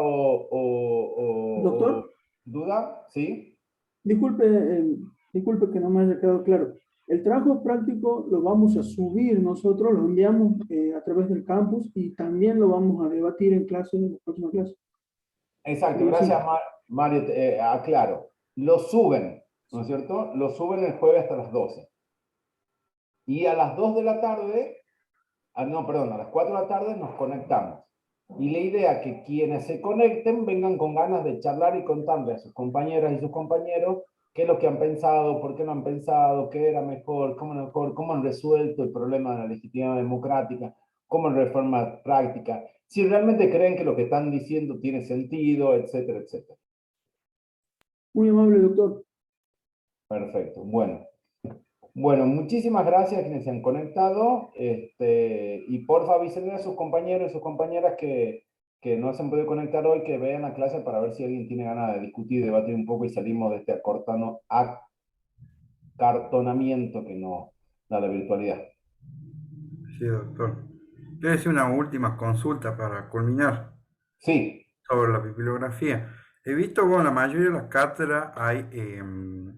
Doctor, duda, ¿sí? disculpe que no me haya quedado claro. El trabajo práctico lo vamos a subir nosotros, lo enviamos a través del campus, y también lo vamos a debatir en clase, en la próxima clase. Exacto, gracias Mario, aclaro. Lo suben, ¿no es cierto? Lo suben el jueves hasta las 12. Y a las 2 de la tarde, a las 4 de la tarde nos conectamos. Y la idea es que quienes se conecten vengan con ganas de charlar y contarle a sus compañeras y sus compañeros qué es lo que han pensado, por qué no han pensado, qué era mejor, cómo han resuelto el problema de la legitimidad democrática, cómo en reforma práctica, si realmente creen que lo que están diciendo tiene sentido, etcétera, etcétera. Muy amable, doctor. Perfecto, bueno, muchísimas gracias a quienes se han conectado, y porfa avísenle a sus compañeros y sus compañeras que no se han podido conectar hoy, que vean la clase para ver si alguien tiene ganas de discutir, debatir un poco, y salimos de este acartonamiento que nos da la virtualidad. Sí, doctor. Quiero decir una última consulta para culminar. Sí. Sobre la bibliografía. He visto, bueno, la mayoría de las cátedras hay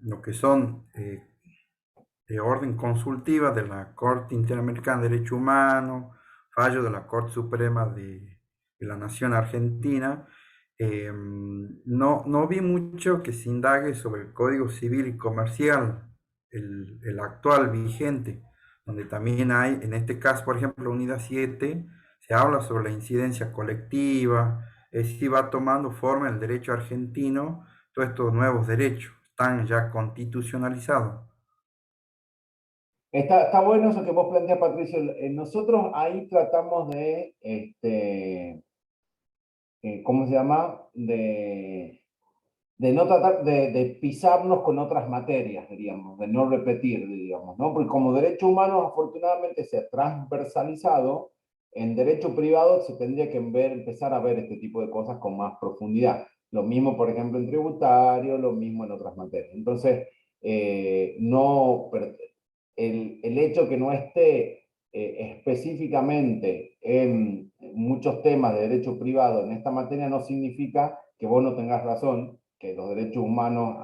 lo que son de orden consultiva de la Corte Interamericana de Derechos Humanos, fallo de la Corte Suprema de la Nación Argentina. No vi mucho que se indague sobre el Código Civil y Comercial, el actual vigente, donde también hay, en este caso, por ejemplo, Unidad 7, se habla sobre la incidencia colectiva, es decir, va tomando forma el derecho argentino, todos estos nuevos derechos están ya constitucionalizados. Está bueno eso que vos planteas, Patricio. Nosotros ahí tratamos de, ¿cómo se llama? De no tratar de pisarnos con otras materias, diríamos, de no repetir, digamos, ¿no? Porque como derecho humano, afortunadamente, se ha transversalizado, en derecho privado se tendría que empezar a ver este tipo de cosas con más profundidad. Lo mismo, por ejemplo, en tributario, lo mismo en otras materias. Entonces, el hecho que no esté específicamente en muchos temas de derecho privado en esta materia no significa que vos no tengas razón, que los derechos humanos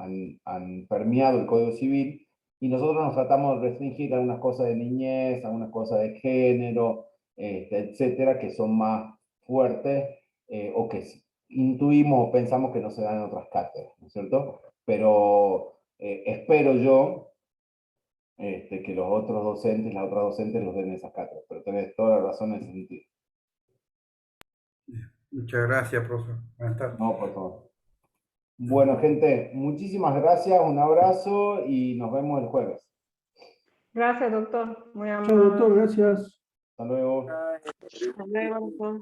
han permeado el Código Civil, y nosotros nos tratamos de restringir algunas cosas de niñez, algunas cosas de género, etcétera, que son más fuertes o que intuimos o pensamos que no se dan en otras cátedras, ¿no es cierto? Pero espero yo que los otros docentes, las otras docentes los den esas cátedras, pero tenés toda la razón en ese sentido. Muchas gracias, profesor. Buenas tardes. No, por favor. Bueno, gente, muchísimas gracias, un abrazo y nos vemos el jueves. Gracias, doctor. Muy amable. Chao, doctor, gracias. Hasta luego. Hasta luego, doctor.